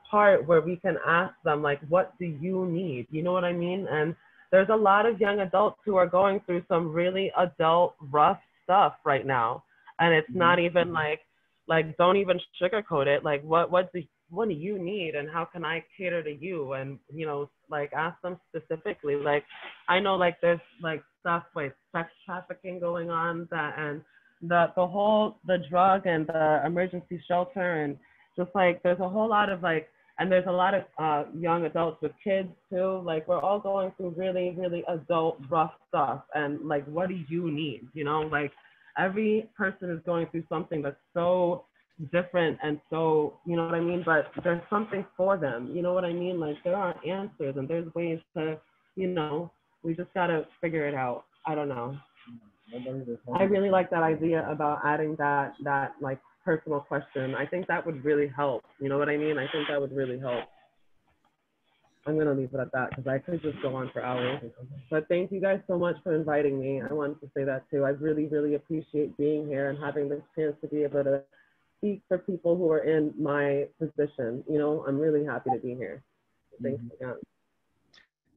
part where we can ask them like, what do you need? You know what I mean? And there's a lot of young adults who are going through some really adult rough stuff right now. And it's not even like don't even sugarcoat it. Like what do you need and how can I cater to you? And, you know, like ask them specifically. Like I know like there's like stuff like sex trafficking going on and the drug and the emergency shelter and just like there's a whole lot of like, and there's a lot of young adults with kids too. Like we're all going through really, really adult rough stuff. And like, what do you need? You know, like every person is going through something that's so different and so, you know what I mean? But there's something for them. You know what I mean? Like there are answers and there's ways to, you know, we just gotta figure it out. I don't know. I really like that idea about adding that like personal question. I think that would really help. You know what I mean? I think that would really help. I'm going to leave it at that because I could just go on for hours. But thank you guys so much for inviting me. I wanted to say that too. I really, really appreciate being here and having this chance to be able to speak for people who are in my position. You know, I'm really happy to be here. Thanks again.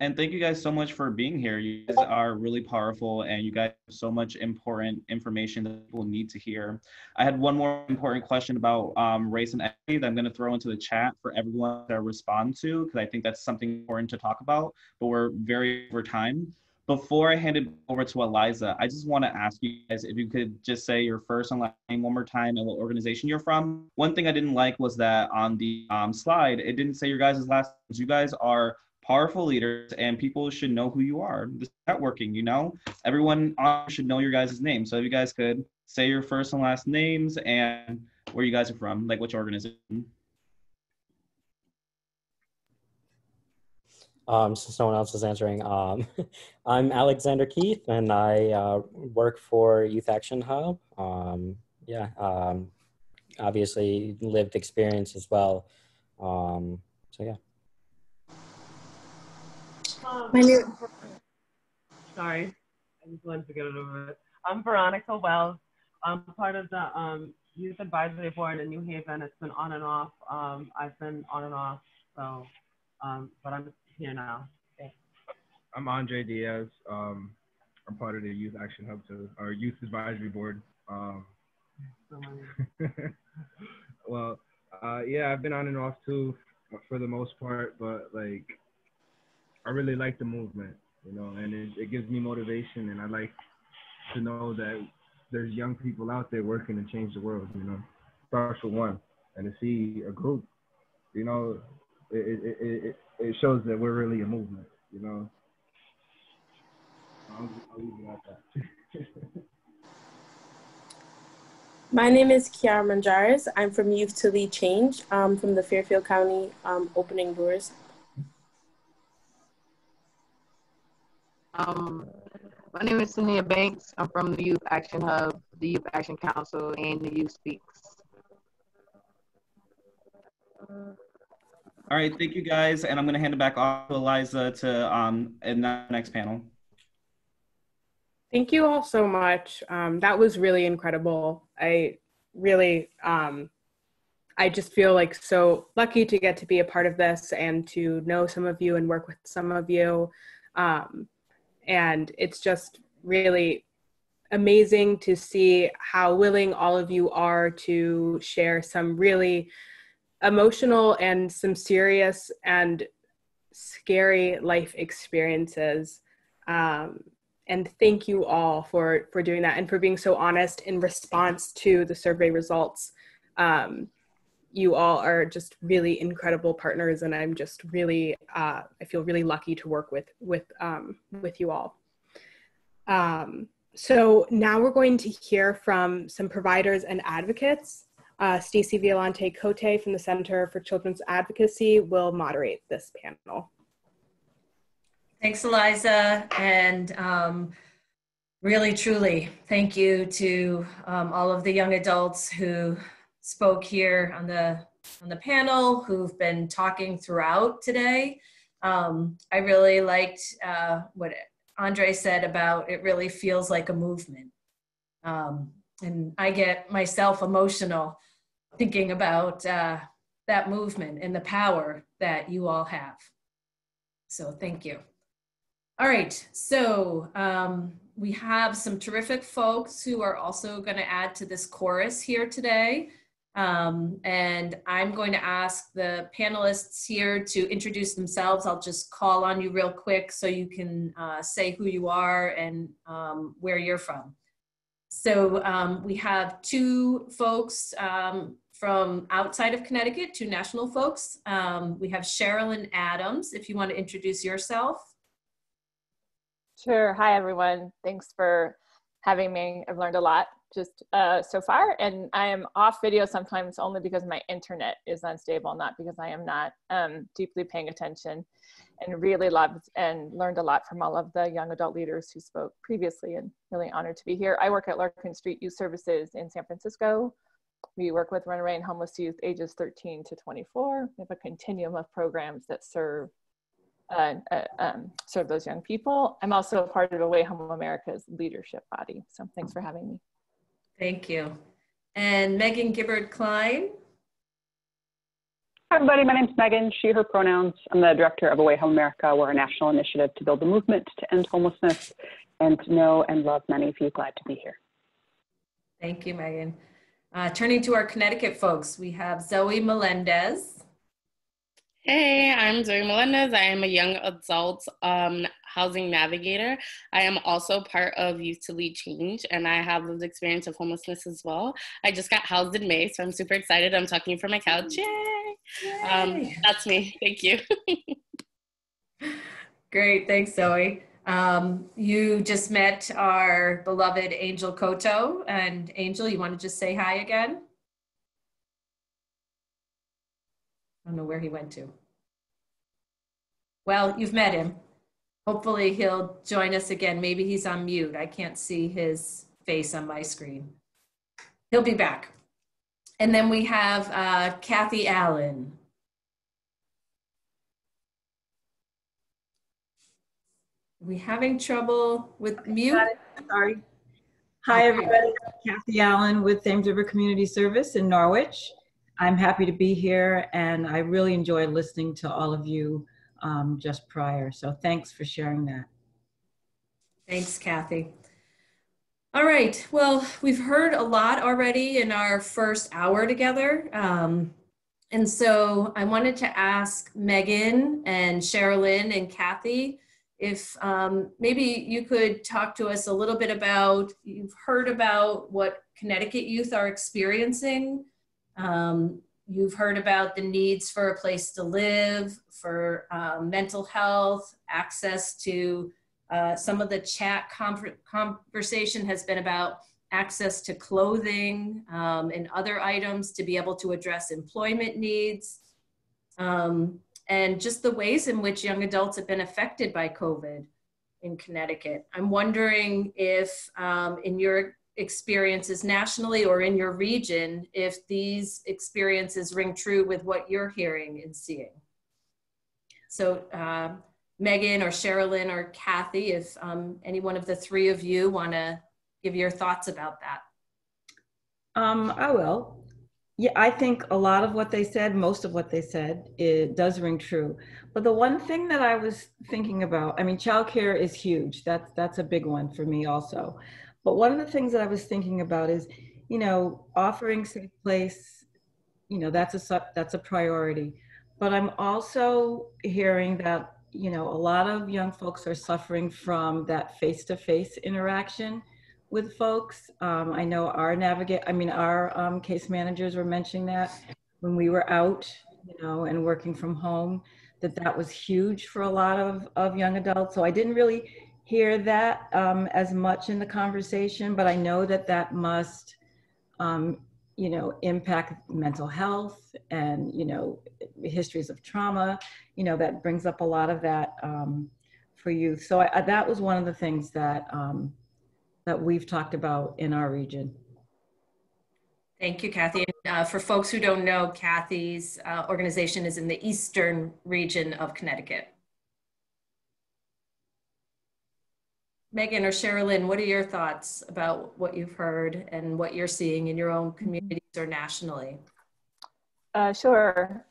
And thank you guys so much for being here. You guys are really powerful and you guys have so much important information that people need to hear. I had one more important question about race and equity that I'm going to throw into the chat for everyone to respond to, because I think that's something important to talk about, but we're very over time. Before I hand it over to Eliza, I just want to ask you guys if you could just say your first and last name one more time and what organization you're from. One thing I didn't like was that on the slide, it didn't say your guys' last names. You guys are powerful leaders and people should know who you are. This is networking, you know? Everyone should know your guys' names. So if you guys could say your first and last names and where you guys are from, like which organization. Since no one else is answering, I'm Alexander Keith and I work for Youth Action Hub. Obviously lived experience as well. So yeah. Sorry, I just wanted to get it over with. I'm Veronica Wells. I'm part of the Youth Advisory Board in New Haven. It's been on and off. I've been on and off, so, but I'm here now. Thanks. I'm Andre Diaz. I'm part of the Youth Action Hub, our Youth Advisory Board. Well, yeah, I've been on and off too, for the most part, but like, I really like the movement, you know, and it gives me motivation, and I like to know that there's young people out there working to change the world, you know. Starts with one, and to see a group, you know, it shows that we're really a movement, you know. I'll leave it at that. My name is Kiara Manjares. I'm from Youth to Lead Change, from the Fairfield County Opening Doors. My name is Sania Banks. I'm from the Youth Action Hub, the Youth Action Council, and the Youth Speaks. All right, thank you guys. And I'm gonna hand it back off to Eliza to in the next panel. Thank you all so much. That was really incredible. I really, I just feel like so lucky to get to be a part of this and to know some of you and work with some of you. And it's just really amazing to see how willing all of you are to share some really emotional and some serious and scary life experiences. And thank you all for doing that and for being so honest in response to the survey results. You all are just really incredible partners, and I'm just really, I feel really lucky to work with you all. So now we're going to hear from some providers and advocates. Stacey Violante-Cote from the Center for Children's Advocacy will moderate this panel. Thanks, Eliza. And Really, truly, thank you to all of the young adults who spoke here on the panel, who've been talking throughout today. I really liked what Andre said about it really feels like a movement. And I get myself emotional thinking about that movement and the power that you all have. So thank you. All right, so we have some terrific folks who are also going to add to this chorus here today. And I'm going to ask the panelists here to introduce themselves. I'll just call on you real quick so you can say who you are and where you're from. So we have two folks from outside of Connecticut, two national folks. We have Sherilyn Adams, if you want to introduce yourself. Sure. Hi, everyone. Thanks for having me. I've learned a lot just so far, and I am off video sometimes only because my internet is unstable, not because I am not deeply paying attention, and really loved and learned a lot from all of the young adult leaders who spoke previously, and really honored to be here. I work at Larkin Street Youth Services in San Francisco. We work with runaway and homeless youth ages 13 to 24. We have a continuum of programs that serve those young people. I'm also a part of Away Home America's leadership body. So thanks for having me. Thank you. And Megan Gibbard-Klein. Hi, everybody. My name's Megan, she, her pronouns. I'm the director of Away Home America. We're a national initiative to build a movement to end homelessness, and to know and love many of you. Glad to be here. Thank you, Megan. Turning to our Connecticut folks, we have Zoe Melendez. Hey, I'm Zoe Melendez. I am a young adult housing navigator. I am also part of Youth to Lead Change, and I have lived experience of homelessness as well. I just got housed in May, so I'm super excited. I'm talking from my couch. Yay! Yay. That's me. Thank you. Great. Thanks, Zoe. You just met our beloved Angel Cotto. And Angel, you want to just say hi again? I don't know where he went to. Well, you've met him. Hopefully he'll join us again. Maybe he's on mute. I can't see his face on my screen. He'll be back. And then we have Kathy Allen. Are we having trouble with mute? Sorry. Hi, everybody. Kathy Allen with Thames River Community Service in Norwich. I'm happy to be here, and I really enjoyed listening to all of you just prior. So thanks for sharing that. Thanks, Kathy. All right. Well, we've heard a lot already in our first hour together. And so I wanted to ask Megan and Sherilyn and Kathy if maybe you could talk to us a little bit about, you've heard about what Connecticut youth are experiencing. You've heard about the needs for a place to live, for mental health, access to some of the chat conversation has been about access to clothing and other items to be able to address employment needs, and just the ways in which young adults have been affected by COVID in Connecticut. I'm wondering if in your experiences nationally or in your region, if these experiences ring true with what you're hearing and seeing. So Megan or Sherilyn or Kathy, if any one of the three of you want to give your thoughts about that. I will. Yeah, I think a lot of what they said, most of what they said, it does ring true. But the one thing that I was thinking about, I mean, childcare is huge. That's a big one for me also. But one of the things that I was thinking about is, you know, offering safe place, you know, that's a priority. But I'm also hearing that, you know, a lot of young folks are suffering from that face-to-face interaction with folks. I know our our case managers were mentioning that when we were out, you know, and working from home, that was huge for a lot of young adults. So I didn't really hear that as much in the conversation, but I know that must, you know, impact mental health and, you know, histories of trauma, you know, that brings up a lot of that for youth. So that was one of the things that that we've talked about in our region. Thank you, Kathy. For folks who don't know, Kathy's organization is in the eastern region of Connecticut. Megan or Sherilyn, what are your thoughts about what you've heard and what you're seeing in your own communities or nationally? Sure.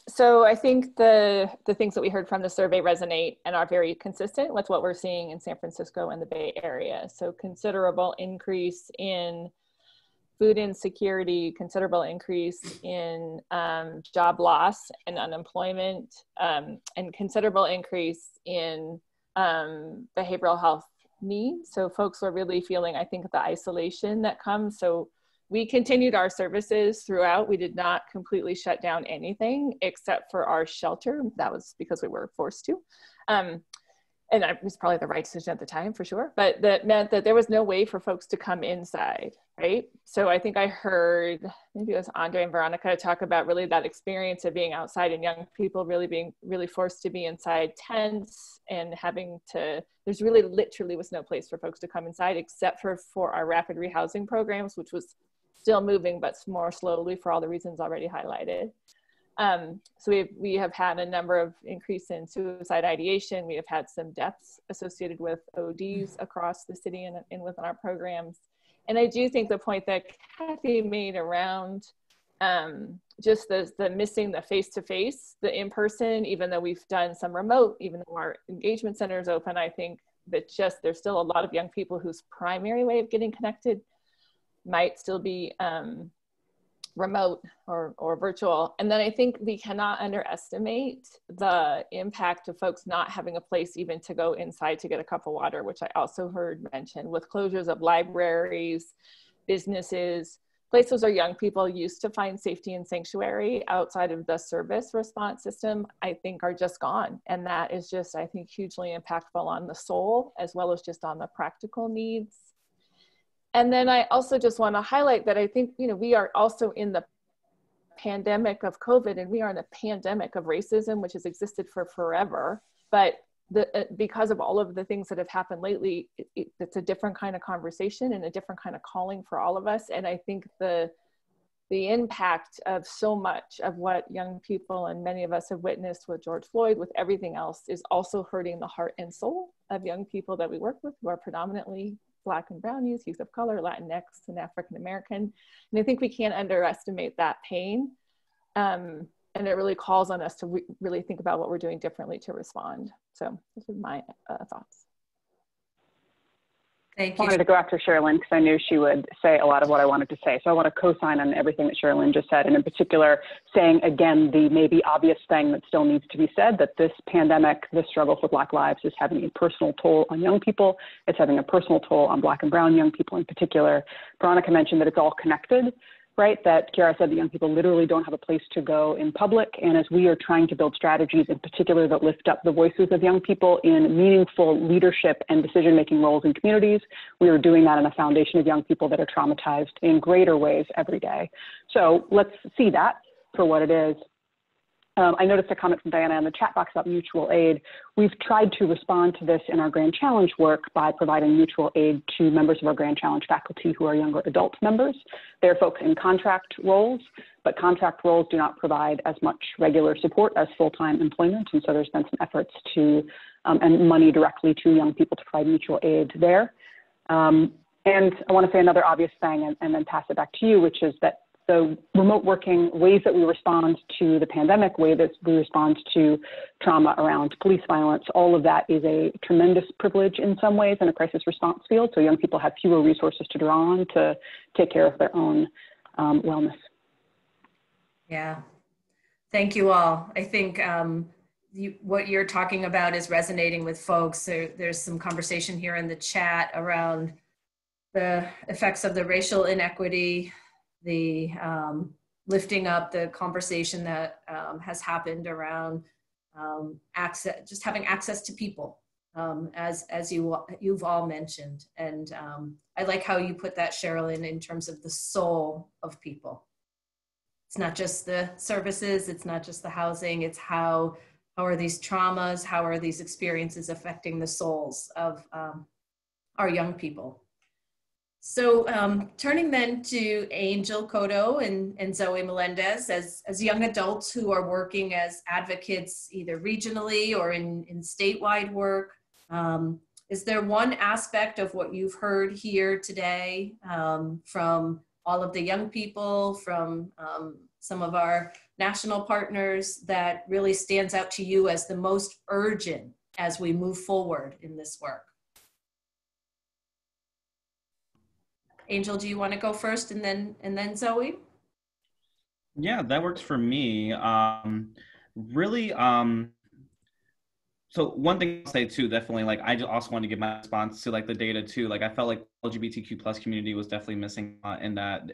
So I think the things that we heard from the survey resonate and are very consistent with what we're seeing in San Francisco and the Bay Area. So considerable increase in food insecurity, considerable increase in job loss and unemployment, and considerable increase in behavioral health needs. So folks are really feeling, I think, the isolation that comes. So we continued our services throughout. We did not completely shut down anything except for our shelter. That was because we were forced to. And it was probably the right decision at the time, for sure. But that meant that there was no way for folks to come inside, right? So I think I heard, maybe it was Andre and Veronica talk about really that experience of being outside and young people really being really forced to be inside tents and having to, there's really literally was no place for folks to come inside except for our rapid rehousing programs, which was still moving, but more slowly for all the reasons already highlighted. So we have had a number of increase in suicide ideation. We have had some deaths associated with ODs across the city and within our programs. And I do think the point that Kathy made around just the missing the face-to-face, the in-person, even though we've done some remote, even though our engagement center is open, I think that just there's still a lot of young people whose primary way of getting connected might still be remote or virtual. And then I think we cannot underestimate the impact of folks not having a place even to go inside to get a cup of water, which I also heard mentioned with closures of libraries, businesses, places where young people used to find safety and sanctuary outside of the service response system, I think are just gone. And that is just, I think, hugely impactful on the soul as well as just on the practical needs. And then I also just want to highlight that I think, you know, we are also in the pandemic of COVID and we are in a pandemic of racism, which has existed for forever. But because of all of the things that have happened lately, it's a different kind of conversation and a different kind of calling for all of us. And I think the impact of so much of what young people and many of us have witnessed with George Floyd, with everything else, is also hurting the heart and soul of young people that we work with who are predominantly Black and brown youth of color, Latinx and African American. And I think we can't underestimate that pain. And it really calls on us to really think about what we're doing differently to respond. So those are my thoughts. Thank you. I wanted to go after Sherilyn because I knew she would say a lot of what I wanted to say. So I want to co-sign on everything that Sherilyn just said, and in particular, saying again, the maybe obvious thing that still needs to be said, that this pandemic, this struggle for Black lives is having a personal toll on young people. It's having a personal toll on Black and brown young people in particular. Veronica mentioned that it's all connected, right? That Kiara said that young people literally don't have a place to go in public. And as we are trying to build strategies in particular that lift up the voices of young people in meaningful leadership and decision-making roles in communities, we are doing that in a foundation of young people that are traumatized in greater ways every day. So let's see that for what it is. I noticed a comment from Diana in the chat box about mutual aid. We've tried to respond to this in our Grand Challenge work by providing mutual aid to members of our Grand Challenge faculty who are younger adult members. They're folks in contract roles, but contract roles do not provide as much regular support as full-time employment. And so there's been some efforts to, and money directly to young people to provide mutual aid there. And I want to say another obvious thing and then pass it back to you, which is that the remote working ways that we respond to the pandemic, way that we respond to trauma around police violence, all of that is a tremendous privilege in some ways in a crisis response field. So young people have fewer resources to draw on to take care of their own wellness. Yeah, thank you all. I think what you're talking about is resonating with folks. There's some conversation here in the chat around the effects of the racial inequity, the lifting up the conversation that has happened around access, just having access to people, as you've all mentioned. And I like how you put that, Sherilyn, in terms of the soul of people. It's not just the services, it's not just the housing, it's how are these traumas, how are these experiences affecting the souls of our young people. So turning then to Angel Cotto and Zoe Melendez as young adults who are working as advocates either regionally or in statewide work, is there one aspect of what you've heard here today from all of the young people, from some of our national partners that really stands out to you as the most urgent as we move forward in this work? Angel, do you want to go first and then Zoe? Yeah, that works for me. Really, so one thing I'll say too, definitely, like I just also want to give my response to like the data too. Like I felt like LGBTQ plus community was definitely missing in that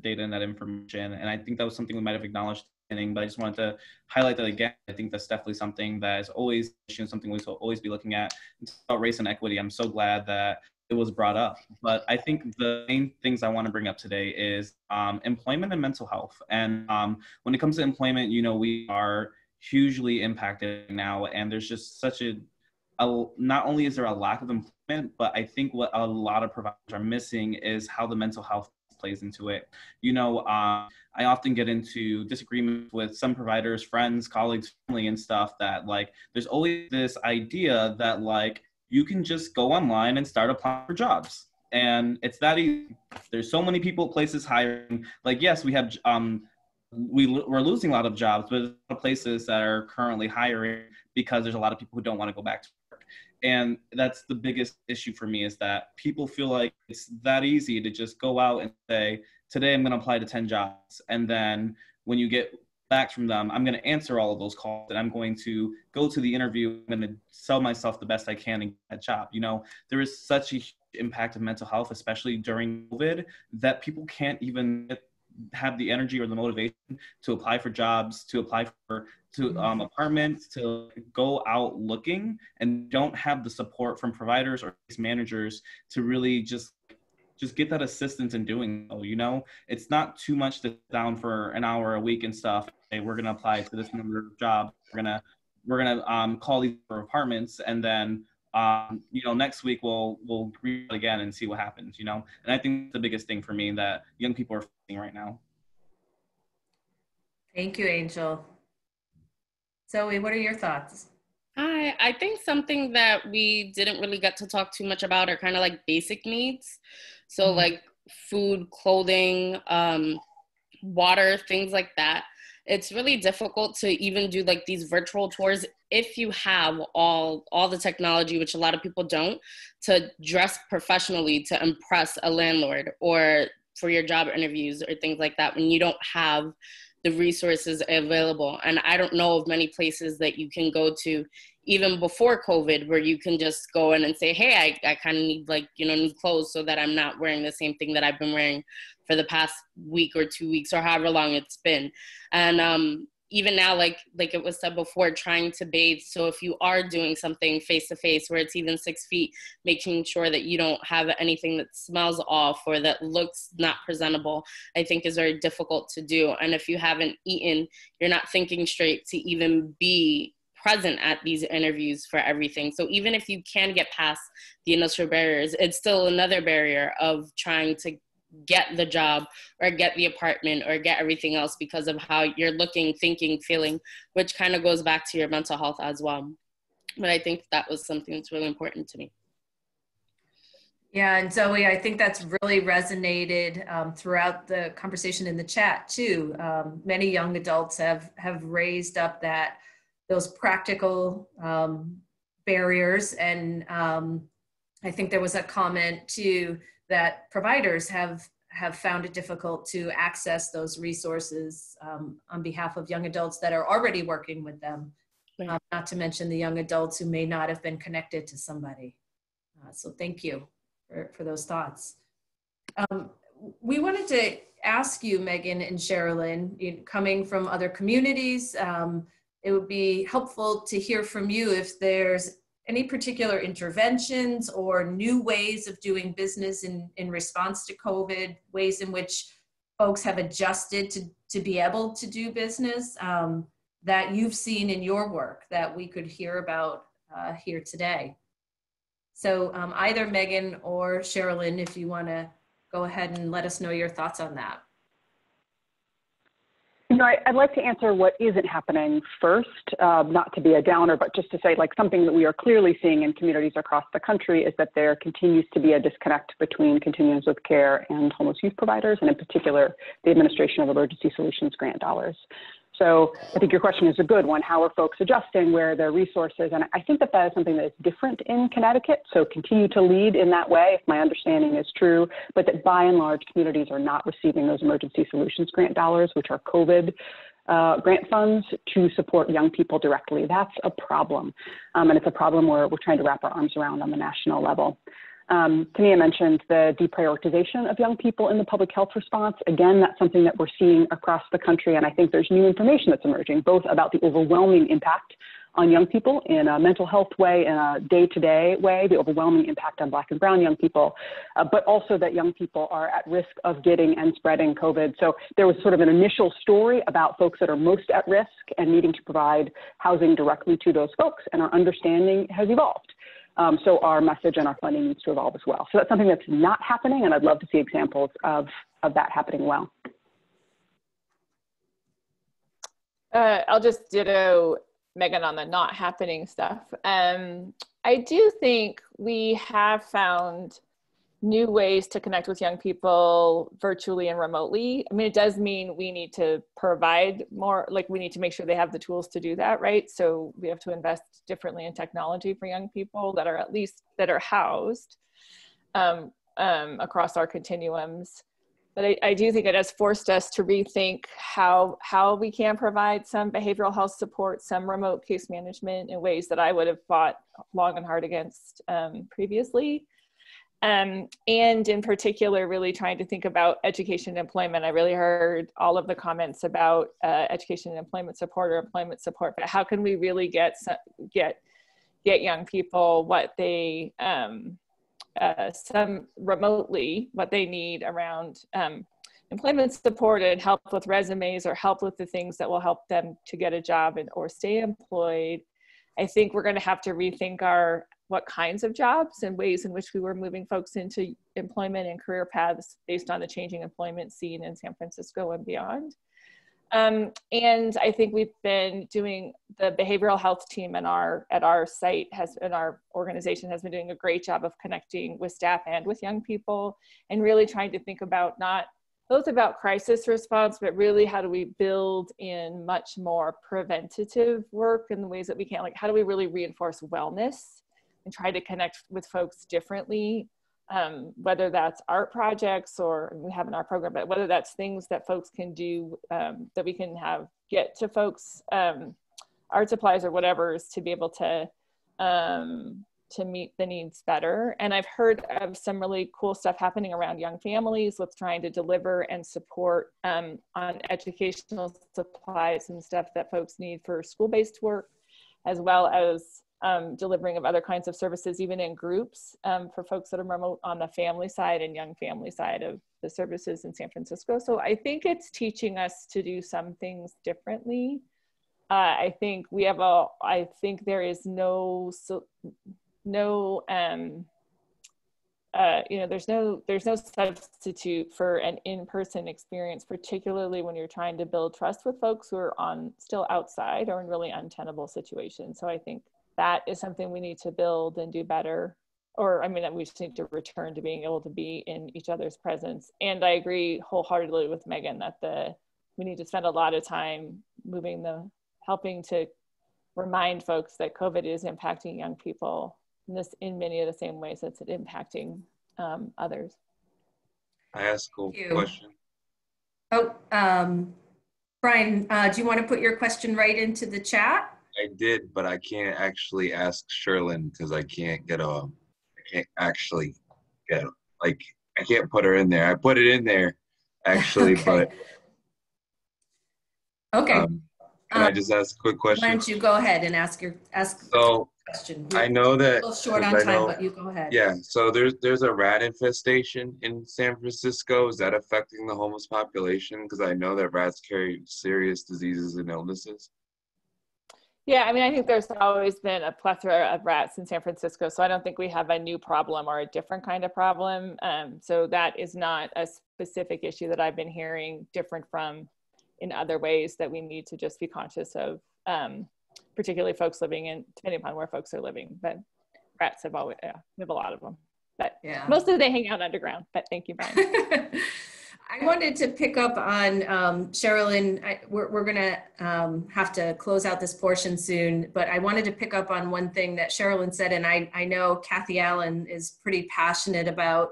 data and that information, and I think that was something we might have acknowledged at the beginning, but I just wanted to highlight that again. I think that's definitely something that is always something we will always be looking at. It's about race and equity. I'm so glad that it was brought up, but I think the main things I want to bring up today is employment and mental health. And when it comes to employment, you know, we are hugely impacted now, and there's just such a not only is there a lack of employment, but I think what a lot of providers are missing is how the mental health plays into it. You know, I often get into disagreement with some providers, friends, colleagues, family, and stuff that like there's always this idea that like you can just go online and start applying for jobs. And it's that easy. There's so many people, places hiring. Like, yes, we have, we're losing a lot of jobs, but there's a lot of places that are currently hiring because there's a lot of people who don't want to go back to work. And that's the biggest issue for me, is that people feel like it's that easy to just go out and say, today I'm going to apply to 10 jobs. And then when you get back from them, I'm going to answer all of those calls, and I'm going to go to the interview. I'm going to sell myself the best I can and get that job. You know, there is such a huge impact of mental health, especially during COVID, that people can't even have the energy or the motivation to apply for jobs, to apply for apartments, to go out looking, and don't have the support from providers or managers to really just get that assistance in doing so. You know, it's not too much to sit down for an hour a week and stuff. Hey, we're gonna apply to this number of jobs. We're gonna call these for apartments, and then you know, next week we'll read it again and see what happens. You know, and I think the biggest thing for me that young people are facing right now. Thank you, Angel. Zoe, what are your thoughts? Hi, I think something that we didn't really get to talk too much about are kind of like basic needs. So like food, clothing, water, things like that. It's really difficult to even do like these virtual tours if you have all the technology, which a lot of people don't, to dress professionally to impress a landlord or for your job interviews or things like that, when you don't have the resources available. And I don't know of many places that you can go to even before COVID where you can just go in and say, hey, I kind of need like, you know, new clothes so that I'm not wearing the same thing that I've been wearing for the past week or 2 weeks or however long it's been. And even now, like it was said before, trying to bathe. So if you are doing something face-to-face where it's even 6 feet, making sure that you don't have anything that smells off or that looks not presentable, I think is very difficult to do. And if you haven't eaten, you're not thinking straight to even be present at these interviews for everything. So even if you can get past the initial barriers, it's still another barrier of trying to get the job or get the apartment or get everything else because of how you're looking, thinking, feeling, which kind of goes back to your mental health as well. But I think that was something that's really important to me. Yeah, and Zoe, I think that's really resonated throughout the conversation in the chat too. Many young adults have raised up those practical barriers, and I think there was a comment too that providers have found it difficult to access those resources on behalf of young adults that are already working with them, not to mention the young adults who may not have been connected to somebody. So thank you for those thoughts. We wanted to ask you, Megan and Sherilyn, coming from other communities, it would be helpful to hear from you if there's any particular interventions or new ways of doing business in response to COVID, ways in which folks have adjusted to be able to do business that you've seen in your work that we could hear about here today. So either Megan or Sherilyn, if you want to go ahead and let us know your thoughts on that. You know, I'd like to answer what isn't happening first, not to be a downer, but just to say, like, something that we are clearly seeing in communities across the country is that there continues to be a disconnect between continuums of care and homeless youth providers, and in particular, the administration of emergency solutions grant dollars. So I think your question is a good one. How are folks adjusting? Where are their resources? And I think that that is something that is different in Connecticut. So continue to lead in that way, if my understanding is true, but that by and large, communities are not receiving those emergency solutions grant dollars, which are COVID grant funds to support young people directly. That's a problem. And it's a problem we're trying to wrap our arms around on the national level. Tania mentioned the deprioritization of young people in the public health response. Again, that's something that we're seeing across the country, and I think there's new information that's emerging, both about the overwhelming impact on young people in a mental health way, in a day-to-day way, the overwhelming impact on Black and brown young people, but also that young people are at risk of getting and spreading COVID. So there was sort of an initial story about folks that are most at risk and needing to provide housing directly to those folks, and our understanding has evolved. So our message and our funding needs to evolve as well. So that's something that's not happening, and I'd love to see examples of that happening well. I'll just ditto Megan on the not happening stuff. I do think we have found new ways to connect with young people virtually and remotely. I mean, it does mean we need to provide more, like we need to make sure they have the tools to do that, right? So we have to invest differently in technology for young people that are at least, that are housed across our continuums. But I do think it has forced us to rethink how we can provide some behavioral health support, some remote case management in ways that I would have fought long and hard against previously. And in particular, really trying to think about education and employment. I really heard all of the comments about education and employment support or employment support, but how can we really get young people what they, some remotely, what they need around employment support and help with resumes or help with the things that will help them to get a job or stay employed. I think we're going to have to rethink what kinds of jobs and ways in which we were moving folks into employment and career paths based on the changing employment scene in San Francisco and beyond. And I think we've been doing, the behavioral health team at our site in our organization has been doing a great job of connecting with staff and with young people and really trying to think about not both about crisis response, but really how do we build in much more preventative work in the ways that we can, like how do we really reinforce wellness and try to connect with folks differently, whether that's art projects or we have in our program, but whether that's things that folks can do that we can get to folks, art supplies or whatever, to be able to meet the needs better. And I've heard of some really cool stuff happening around young families with trying to deliver and support on educational supplies and stuff that folks need for school-based work, as well as delivering of other kinds of services, even in groups for folks that are remote on the family side and young family side of the services in San Francisco. So I think it's teaching us to do some things differently. I think there is there's no substitute for an in-person experience, particularly when you're trying to build trust with folks who are still outside or in really untenable situations. So I think that is something we need to build and do better. We just need to return to being able to be in each other's presence. And I agree wholeheartedly with Megan that we need to spend a lot of time helping to remind folks that COVID is impacting young people in many of the same ways it's impacting others. I ask a question. Oh, Brian, do you want to put your question right into the chat? I did, but I can't actually ask Sherilyn because I can't put her in there. I put it in there actually, okay. But okay. Can I just ask a quick question? Why don't you go ahead and ask question? I know that a little short on time, but you go ahead. Yeah, so there's a rat infestation in San Francisco. Is that affecting the homeless population? Because I know that rats carry serious diseases and illnesses. Yeah, I mean, I think there's always been a plethora of rats in San Francisco, so I don't think we have a new problem or a different kind of problem. So that is not a specific issue that I've been hearing different from in other ways that we need to just be conscious of, particularly folks living in, depending upon where folks are living. But rats have always, we have a lot of them. But mostly they hang out underground. But thank you, Brian. I wanted to pick up on Sherilyn. We're going to have to close out this portion soon, but I wanted to pick up on one thing that Sherilyn said, and I know Kathy Allen is pretty passionate about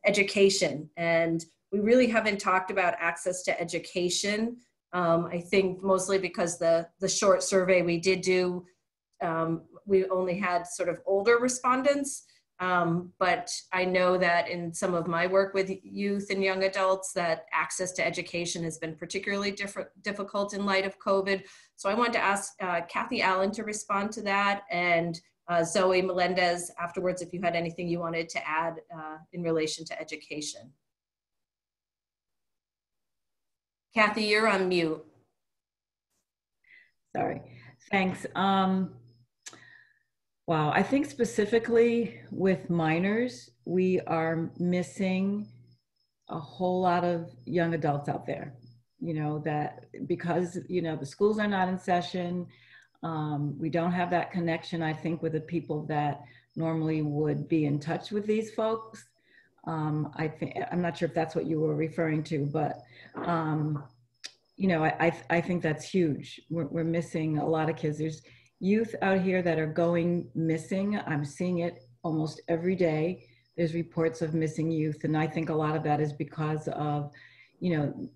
education, and we really haven't talked about access to education. I think mostly because the short survey we did do, we only had sort of older respondents. But I know that in some of my work with youth and young adults that access to education has been particularly difficult in light of COVID. So I wanted to ask Kathy Allen to respond to that, and Zoe Melendez afterwards if you had anything you wanted to add in relation to education. Kathy, you're on mute. Sorry, thanks. Wow, I think specifically with minors, we are missing a whole lot of young adults out there, you know, that because, you know, the schools are not in session, we don't have that connection, I think, with the people that normally would be in touch with these folks. I'm not sure if that's what you were referring to, but, you know, I think that's huge. We're missing a lot of kids. There's youth out here that are going missing. I'm seeing it almost every day. There's reports of missing youth. And I think a lot of that is because of, you know,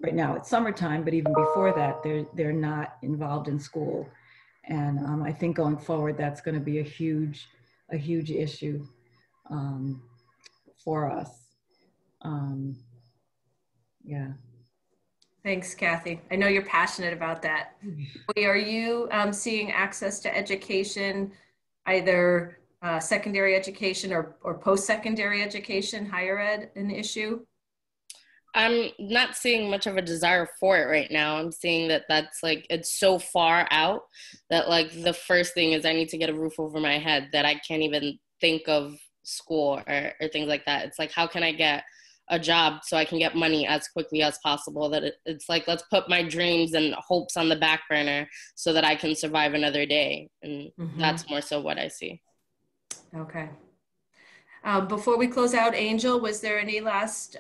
right now it's summertime, but even before that, they're not involved in school. And I think going forward, that's going to be a huge issue for us. Yeah. Thanks, Kathy. I know you're passionate about that. Are you seeing access to education, either secondary education or post-secondary education, higher ed, an issue? I'm not seeing much of a desire for it right now. I'm seeing that that's like, it's so far out that like the first thing is I need to get a roof over my head that I can't even think of school or things like that. It's like, how can I get a job so I can get money as quickly as possible? That it's like, let's put my dreams and hopes on the back burner so that I can survive another day. And that's more so what I see. Okay. Before we close out, Angel, was there any last,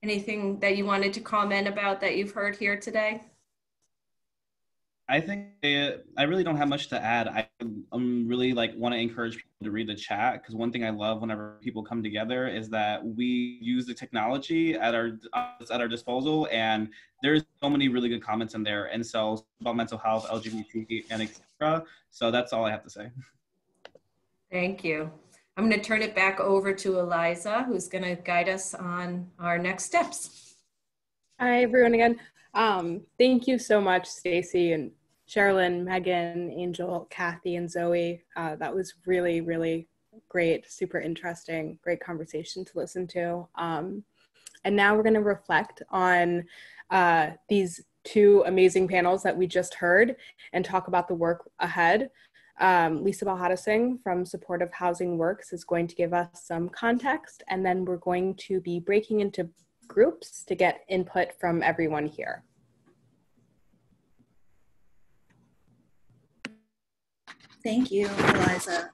anything that you wanted to comment about that you've heard here today? I think I really don't have much to add. I'm really like want to encourage people to read the chat, because one thing I love whenever people come together is that we use the technology at our disposal, and there's so many really good comments in there, and so about mental health, LGBT, and etc. So that's all I have to say. Thank you. I'm going to turn it back over to Eliza, who's going to guide us on our next steps. Hi, everyone again. Thank you so much, Stacy and Sherilyn, Megan, Angel, Kathy, and Zoe. That was really, really great, super interesting, great conversation to listen to. And now we're going to reflect on these two amazing panels that we just heard and talk about the work ahead. Lisa Balhadasing from Supportive Housing Works is going to give us some context, and then we're going to be breaking into groups to get input from everyone here. Thank you, Eliza.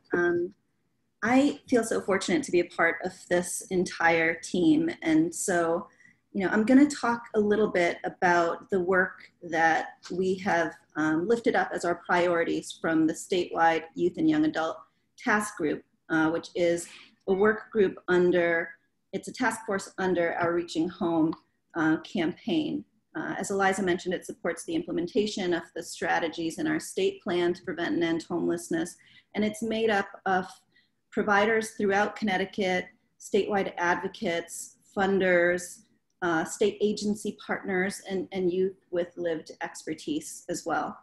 I feel so fortunate to be a part of this entire team. And so, you know, I'm going to talk a little bit about the work that we have lifted up as our priorities from the statewide Youth and Young Adult Task Group, which is a work group it's a task force under our Reaching Home campaign. As Eliza mentioned, it supports the implementation of the strategies in our state plan to prevent and end homelessness. And it's made up of providers throughout Connecticut, statewide advocates, funders, state agency partners, and youth with lived expertise as well.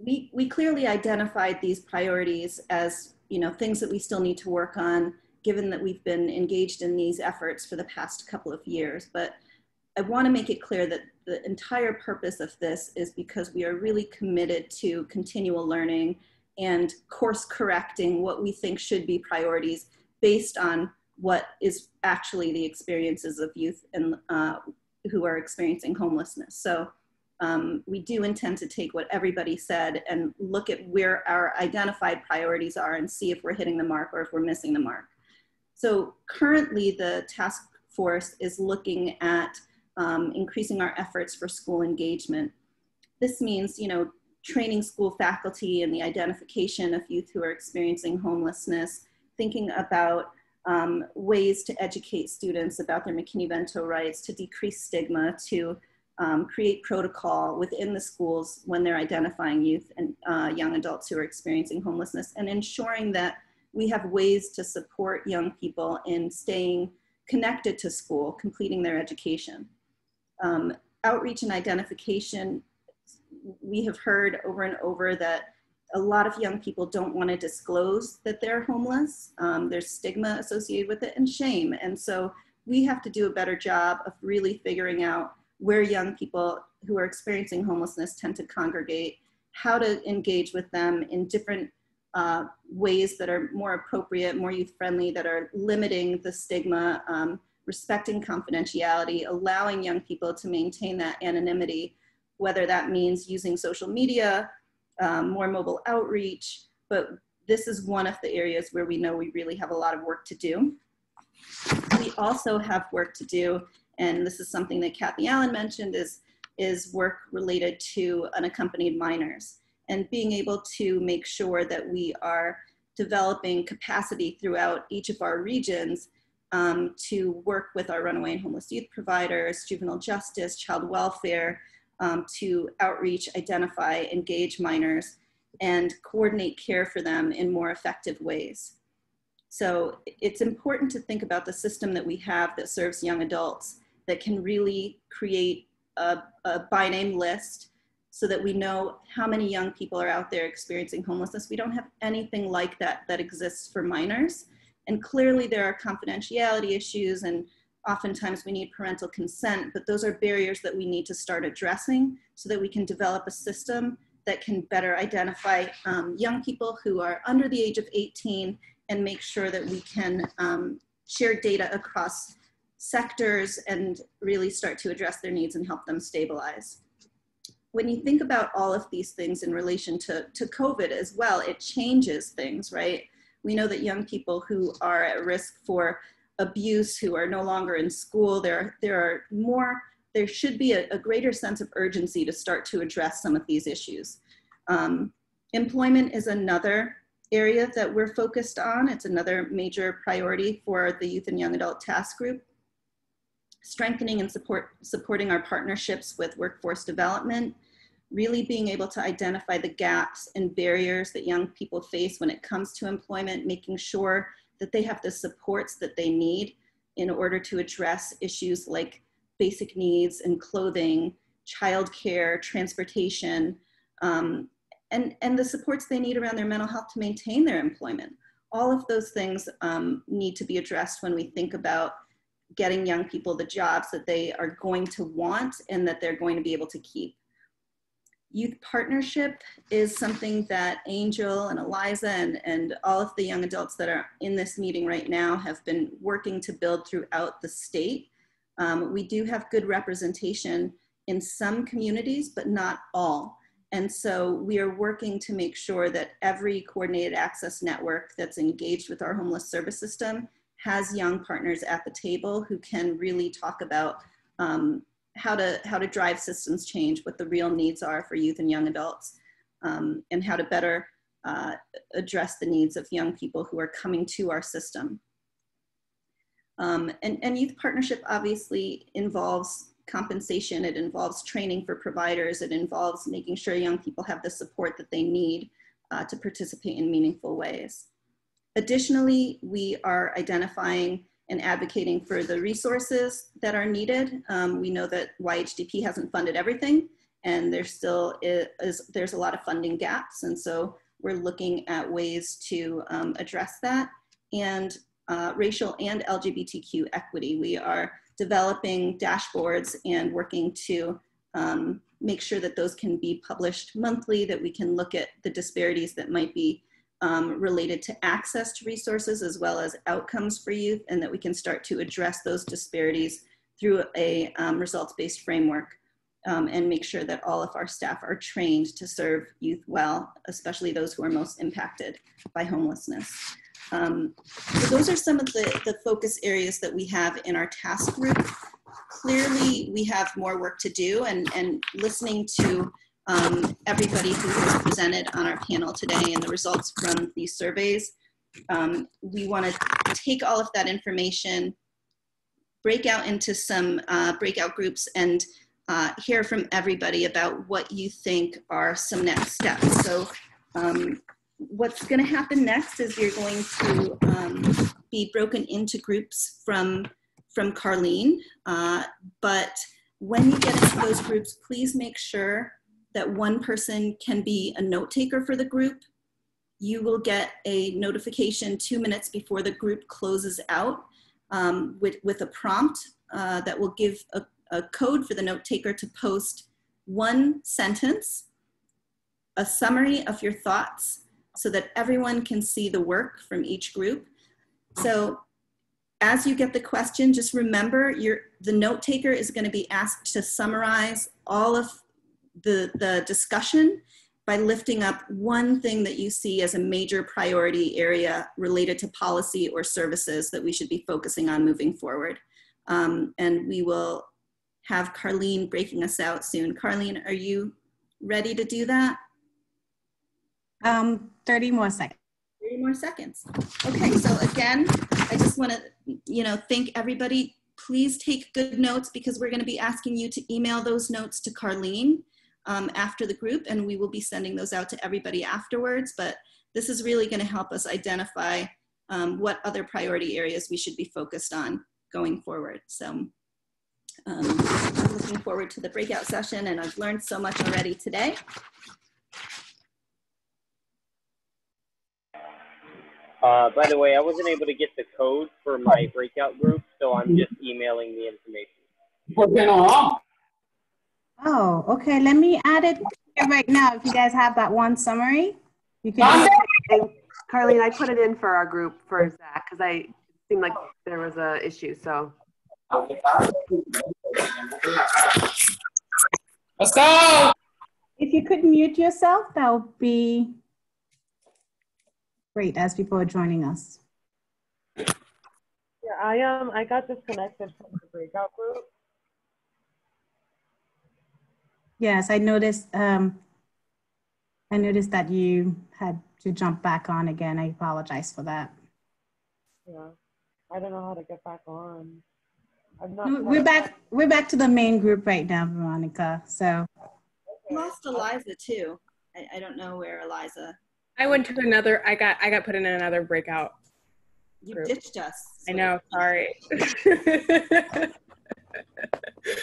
We clearly identified these priorities as, you know, things that we still need to work on, given that we've been engaged in these efforts for the past couple of years. But I want to make it clear that the entire purpose of this is because we are really committed to continual learning and course correcting what we think should be priorities based on what is actually the experiences of youth and who are experiencing homelessness. So we do intend to take what everybody said and look at where our identified priorities are and see if we're hitting the mark or if we're missing the mark. So currently the task force is looking at increasing our efforts for school engagement. This means, you know, training school faculty in the identification of youth who are experiencing homelessness, thinking about ways to educate students about their McKinney-Vento rights, to decrease stigma, to create protocol within the schools when they're identifying youth and young adults who are experiencing homelessness, and ensuring that we have ways to support young people in staying connected to school, completing their education. Outreach and identification, we have heard over and over that a lot of young people don't want to disclose that they're homeless. There's stigma associated with it and shame. And so we have to do a better job of really figuring out where young people who are experiencing homelessness tend to congregate, how to engage with them in different ways that are more appropriate, more youth-friendly, that are limiting the stigma, respecting confidentiality, allowing young people to maintain that anonymity, whether that means using social media, more mobile outreach, but this is one of the areas where we know we really have a lot of work to do. We also have work to do, and this is something that Kathy Allen mentioned, is work related to unaccompanied minors and being able to make sure that we are developing capacity throughout each of our regions to work with our runaway and homeless youth providers, juvenile justice, child welfare, to outreach, identify, engage minors, and coordinate care for them in more effective ways. So it's important to think about the system that we have that serves young adults, that can really create a by name list so that we know how many young people are out there experiencing homelessness. We don't have anything like that that exists for minors. And clearly there are confidentiality issues, and oftentimes we need parental consent, but those are barriers that we need to start addressing so that we can develop a system that can better identify young people who are under the age of 18 and make sure that we can share data across sectors and really start to address their needs and help them stabilize. When you think about all of these things in relation to COVID as well, it changes things, right? We know that young people who are at risk for abuse, who are no longer in school, there should be a greater sense of urgency to start to address some of these issues. Employment is another area that we're focused on. It's another major priority for the Youth and Young Adult Task Group. Strengthening and supporting our partnerships with workforce development, really being able to identify the gaps and barriers that young people face when it comes to employment, making sure that they have the supports that they need in order to address issues like basic needs and clothing, childcare, transportation, and the supports they need around their mental health to maintain their employment. All of those things need to be addressed when we think about getting young people the jobs that they are going to want and that they're going to be able to keep. Youth partnership is something that Angel and Eliza and all of the young adults that are in this meeting right now have been working to build throughout the state. We do have good representation in some communities, but not all. And so we are working to make sure that every coordinated access network that's engaged with our homeless service system has young partners at the table who can really talk about how to drive systems change, what the real needs are for youth and young adults, and how to better address the needs of young people who are coming to our system. And youth partnership obviously involves compensation, it involves training for providers, it involves making sure young people have the support that they need to participate in meaningful ways. Additionally, we are identifying and advocating for the resources that are needed. We know that YHDP hasn't funded everything, and there still there's a lot of funding gaps, and so we're looking at ways to address that. And racial and LGBTQ equity. We are developing dashboards and working to make sure that those can be published monthly, that we can look at the disparities that might be related to access to resources as well as outcomes for youth, and that we can start to address those disparities through a results-based framework, and make sure that all of our staff are trained to serve youth well, especially those who are most impacted by homelessness. So those are some of the focus areas that we have in our task group. Clearly, we have more work to do, and listening to everybody who has presented on our panel today and the results from these surveys, we want to take all of that information, break out into some breakout groups, and hear from everybody about what you think are some next steps. So what's going to happen next is you're going to be broken into groups from Carlene, but when you get into those groups, please make sure that one person can be a note taker for the group. You will get a notification 2 minutes before the group closes out with a prompt that will give a code for the note taker to post one sentence, a summary of your thoughts, so that everyone can see the work from each group. So as you get the question, just remember the note taker is going to be asked to summarize all of the discussion by lifting up one thing that you see as a major priority area related to policy or services that we should be focusing on moving forward. And we will have Carlene breaking us out soon. Carlene, are you ready to do that? 30 more seconds. 30 more seconds. Okay, so again, I just want to thank everybody. Please take good notes, because we're going to be asking you to email those notes to Carlene after the group, and we will be sending those out to everybody afterwards. But this is really going to help us identify what other priority areas we should be focused on going forward. So I'm looking forward to the breakout session, and I've learned so much already today. By the way, I wasn't able to get the code for my breakout group, so I'm just emailing the information. What's going on? Oh, okay. Let me add it right now. If you guys have that one summary, you can. And Carlene, I put it in for our group for Zach, because it seemed like there was a issue. So. Let's go. If you could mute yourself, that would be great as people are joining us. Yeah, I got disconnected from the breakout group. Yes, I noticed. I noticed that you had to jump back on again. I apologize for that. Yeah, I don't know how to get back on. We're back. We're back to the main group right now, Veronica. So we lost Eliza too. I don't know where Eliza. I went to another. I got put in another breakout. You group. Ditched us. I know. Sorry.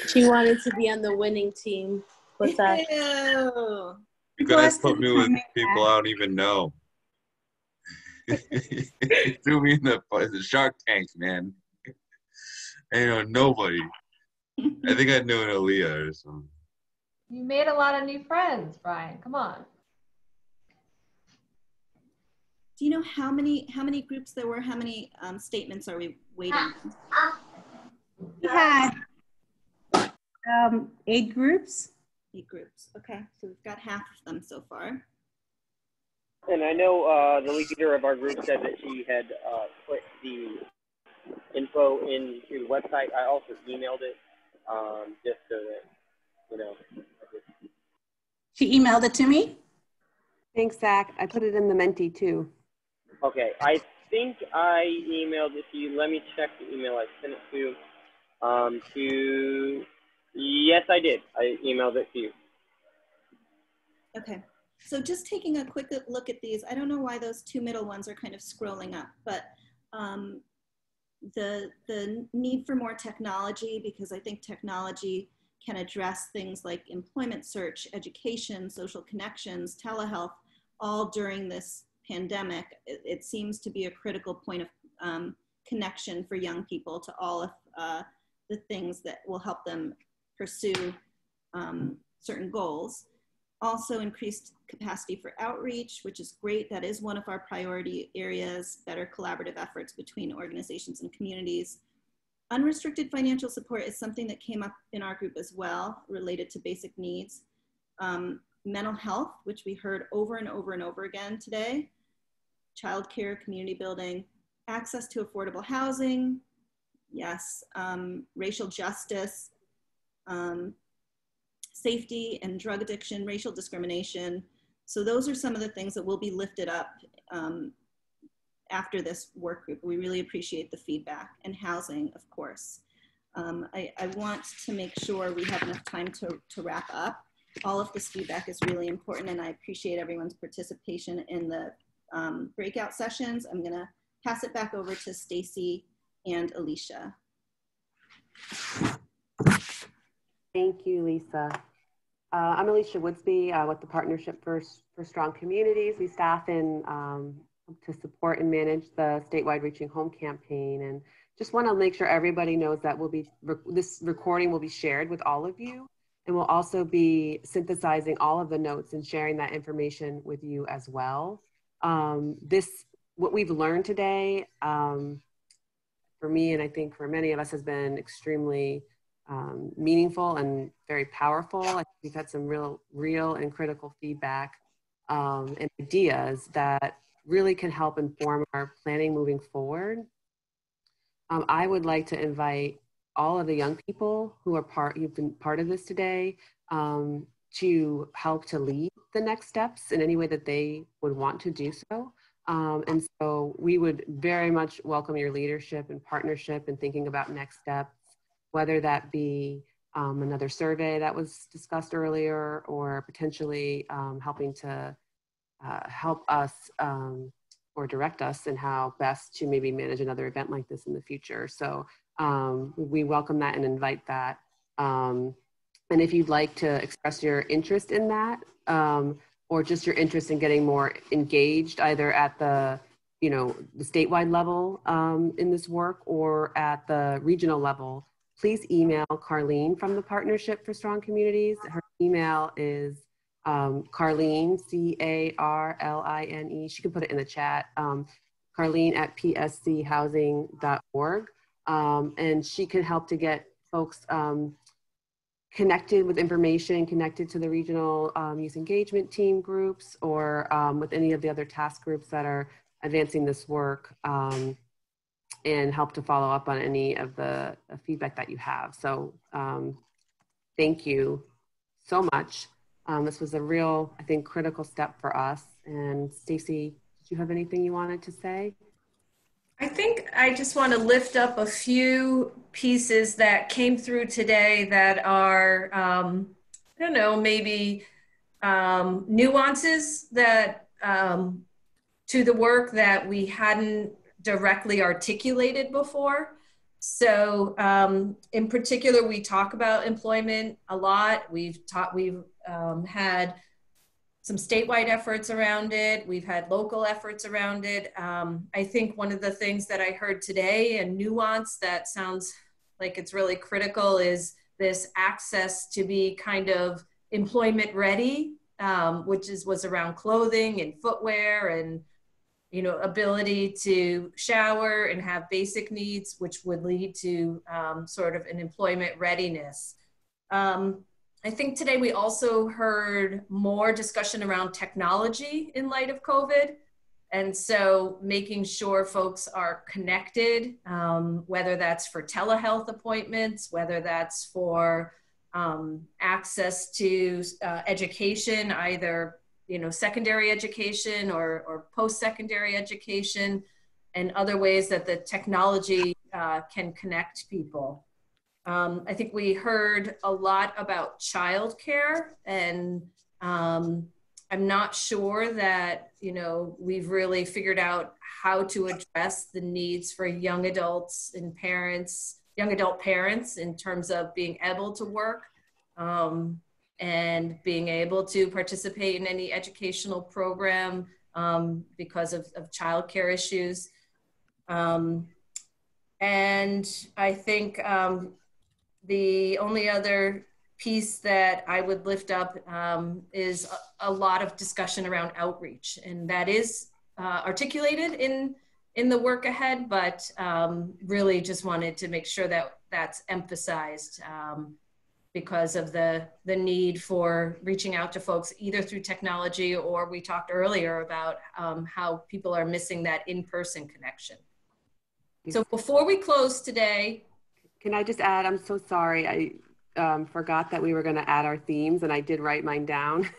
She wanted to be on the winning team. What's that? Ew. You guys put me with people I don't even know. Threw me in the Shark Tank, man. I know nobody. I think I knew an Aaliyah or something. You made a lot of new friends, Brian. Come on. Do you know how many groups there were? How many statements are we waiting? We had 8 groups. 8 groups. Okay, so we've got half of them so far. And I know the leader of our group said that she had put the info into the website. I also emailed it just so that, She emailed it to me? Thanks, Zach. I put it in the Menti too. Okay, I think I emailed it to you. Let me check the email I sent it to. Yes, I did. I emailed it to you. Okay, so just taking a quick look at these, I don't know why those 2 middle ones are kind of scrolling up, but the need for more technology, because I think technology can address things like employment search, education, social connections, telehealth, all during this pandemic. It seems to be a critical point of connection for young people to all of the things that will help them pursue certain goals. Also increased capacity for outreach, which is great. That is one of our priority areas, better collaborative efforts between organizations and communities. Unrestricted financial support is something that came up in our group as well, related to basic needs. Mental health, which we heard over and over and over again today. Childcare, community building, access to affordable housing, yes, racial justice, safety and drug addiction, racial discrimination. So those are some of the things that will be lifted up after this work group. We really appreciate the feedback, and housing, of course. I want to make sure we have enough time to wrap up. All of this feedback is really important, and I appreciate everyone's participation in the breakout sessions. I'm gonna pass it back over to Stacy and Alicia. Thank you, Lisa. I'm Alicia Woodsby with the Partnership for Strong Communities. We staff in to support and manage the statewide Reaching Home campaign, and just want to make sure everybody knows that this recording will be shared with all of you, and we'll also be synthesizing all of the notes and sharing that information with you as well. What we've learned today, for me, and I think for many of us, has been extremely meaningful and very powerful. I think we've had some real and critical feedback and ideas that really can help inform our planning moving forward. I would like to invite all of the young people who've been part of this today to help to lead the next steps in any way that they would want to do so. And so we would very much welcome your leadership and partnership in thinking about next steps, whether that be another survey that was discussed earlier, or potentially helping to help us or direct us in how best to maybe manage another event like this in the future. So we welcome that and invite that. And if you'd like to express your interest in that, or just your interest in getting more engaged, either at the statewide level in this work, or at the regional level, please email Carlene from the Partnership for Strong Communities. Her email is Carlene, C-A-R-L-I-N-E. She can put it in the chat. Carlene at pschousing.org. And she can help to get folks connected with information, connected to the regional youth engagement team groups, or with any of the other task groups that are advancing this work, and help to follow up on any of the feedback that you have. So thank you so much. This was a real, I think, critical step for us. And Stacy, did you have anything you wanted to say? I think I just want to lift up a few pieces that came through today that are, I don't know, maybe nuances that to the work that we hadn't directly articulated before. So in particular, we talk about employment a lot. We've had some statewide efforts around it. We've had local efforts around it. I think one of the things that I heard today, and nuance that sounds like it's really critical, is this access to be kind of employment ready, which was around clothing and footwear, and ability to shower and have basic needs, which would lead to sort of an employment readiness. I think today we also heard more discussion around technology in light of COVID. And so making sure folks are connected, whether that's for telehealth appointments, whether that's for access to education, either secondary education or post-secondary education, and other ways that the technology can connect people. I think we heard a lot about childcare, and I'm not sure that we've really figured out how to address the needs for young adults and parents, young adult parents, in terms of being able to work and being able to participate in any educational program because of childcare issues. And I think the only other piece that I would lift up is a lot of discussion around outreach, and that is articulated in the work ahead, but really just wanted to make sure that that's emphasized because of the need for reaching out to folks either through technology, or we talked earlier about how people are missing that in-person connection. So before we close today. Can I just add, I'm so sorry, I forgot that we were going to add our themes, and I did write mine down.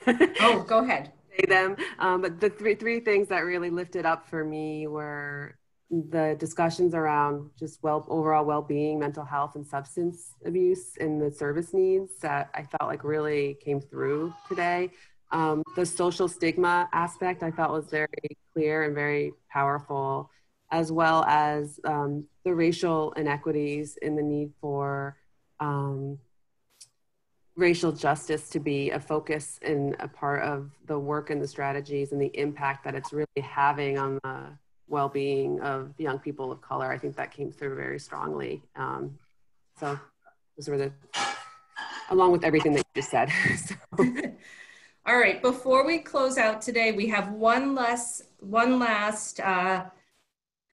Oh, go ahead. Say them. But the three things that really lifted up for me were the discussions around just overall well-being, mental health, and substance abuse, and the service needs that I felt like really came through today. The social stigma aspect I felt was very clear and very powerful, as well as the racial inequities and the need for racial justice to be a focus and a part of the work and the strategies and the impact that it's really having on the well-being of young people of color. I think that came through very strongly. So those were along with everything that you just said. So. All right, before we close out today, we have one last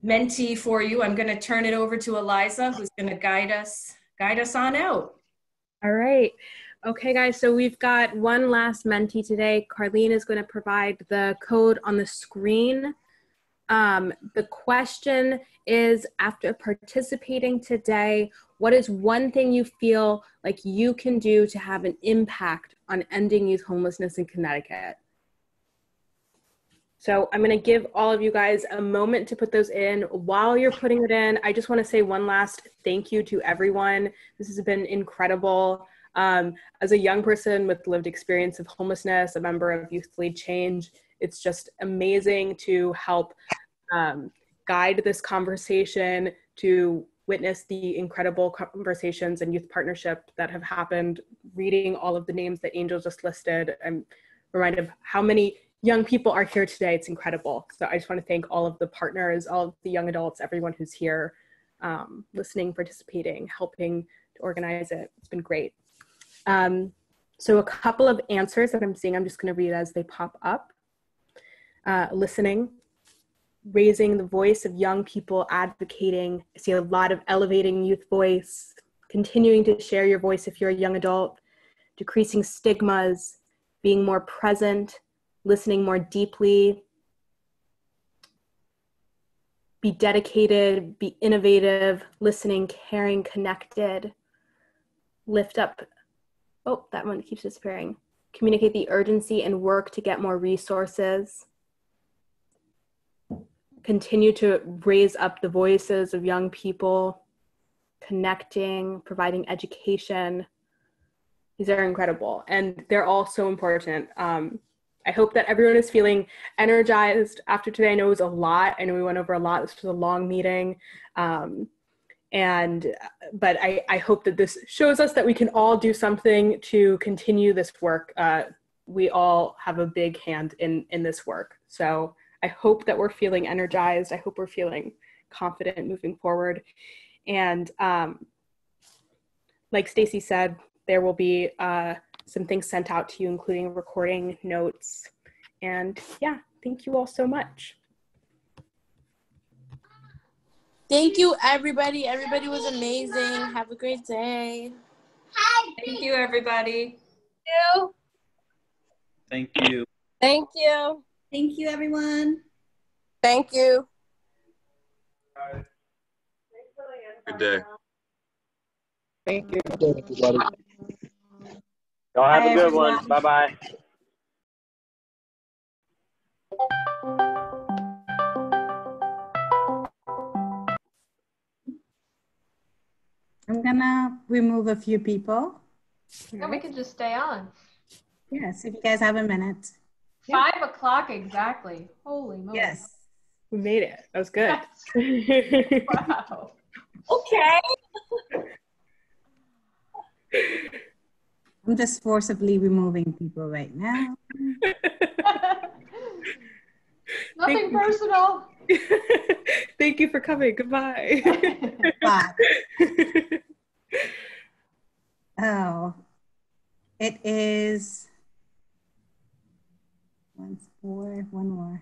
mentee for you. I'm going to turn it over to Eliza, who's going to guide us on out. All right. Okay, guys, so we've got one last mentee today. Carlene is going to provide the code on the screen. The question is, after participating today, what is one thing you feel like you can do to have an impact on ending youth homelessness in Connecticut? So I'm going to give all of you guys a moment to put those in. While you're putting it in, I just want to say one last thank you to everyone. This has been incredible. As a young person with lived experience of homelessness, a member of Youth Lead Change, it's just amazing to help guide this conversation, to witness the incredible conversations and youth partnership that have happened. Reading all of the names that Angel just listed, I'm reminded of how many young people are here today. It's incredible. So I just want to thank all of the partners, all of the young adults, everyone who's here, listening, participating, helping to organize it. It's been great. So a couple of answers that I'm seeing, I'm just going to read as they pop up. Listening, raising the voice of young people, advocating. I see a lot of elevating youth voice, continuing to share your voice if you're a young adult, decreasing stigmas, being more present, listening more deeply, be dedicated, be innovative, listening, caring, connected, lift up, oh, that one keeps disappearing, communicate the urgency and work to get more resources, continue to raise up the voices of young people, connecting, providing education. These are incredible, and they're all so important. I hope that everyone is feeling energized after today. I know it was a lot. I know we went over a lot. This was a long meeting. But I hope that this shows us that we can all do something to continue this work. We all have a big hand in this work. So I hope that we're feeling energized. I hope we're feeling confident moving forward. And like Stacy said, there will be some things sent out to you, including recording notes. And yeah, thank you all so much. Thank you, everybody. Everybody was amazing. Have a great day. Thank you, everybody. Thank you. Thank you. Thank you, everyone. Thank you. Good day. Thank you. Good day, everybody. Y'all have a good one. Bye-bye. I'm gonna remove a few people. No, we can just stay on. Yes, if you guys have a minute. 5 o'clock exactly. Holy moly. Yes. We made it. That was good. Wow. Okay. I'm just forcibly removing people right now. Nothing personal. Thank you for coming. Goodbye. Bye. Oh, It is one more.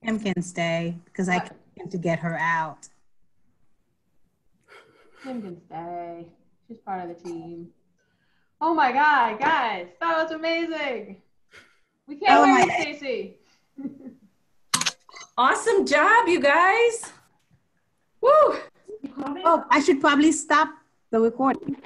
Kim can stay because I can't to get her out. Kim can stay. She's part of the team. Oh my God, guys, that was amazing. We can't hear you, Stacey. Awesome job, you guys. Woo! Oh, I should probably stop the recording.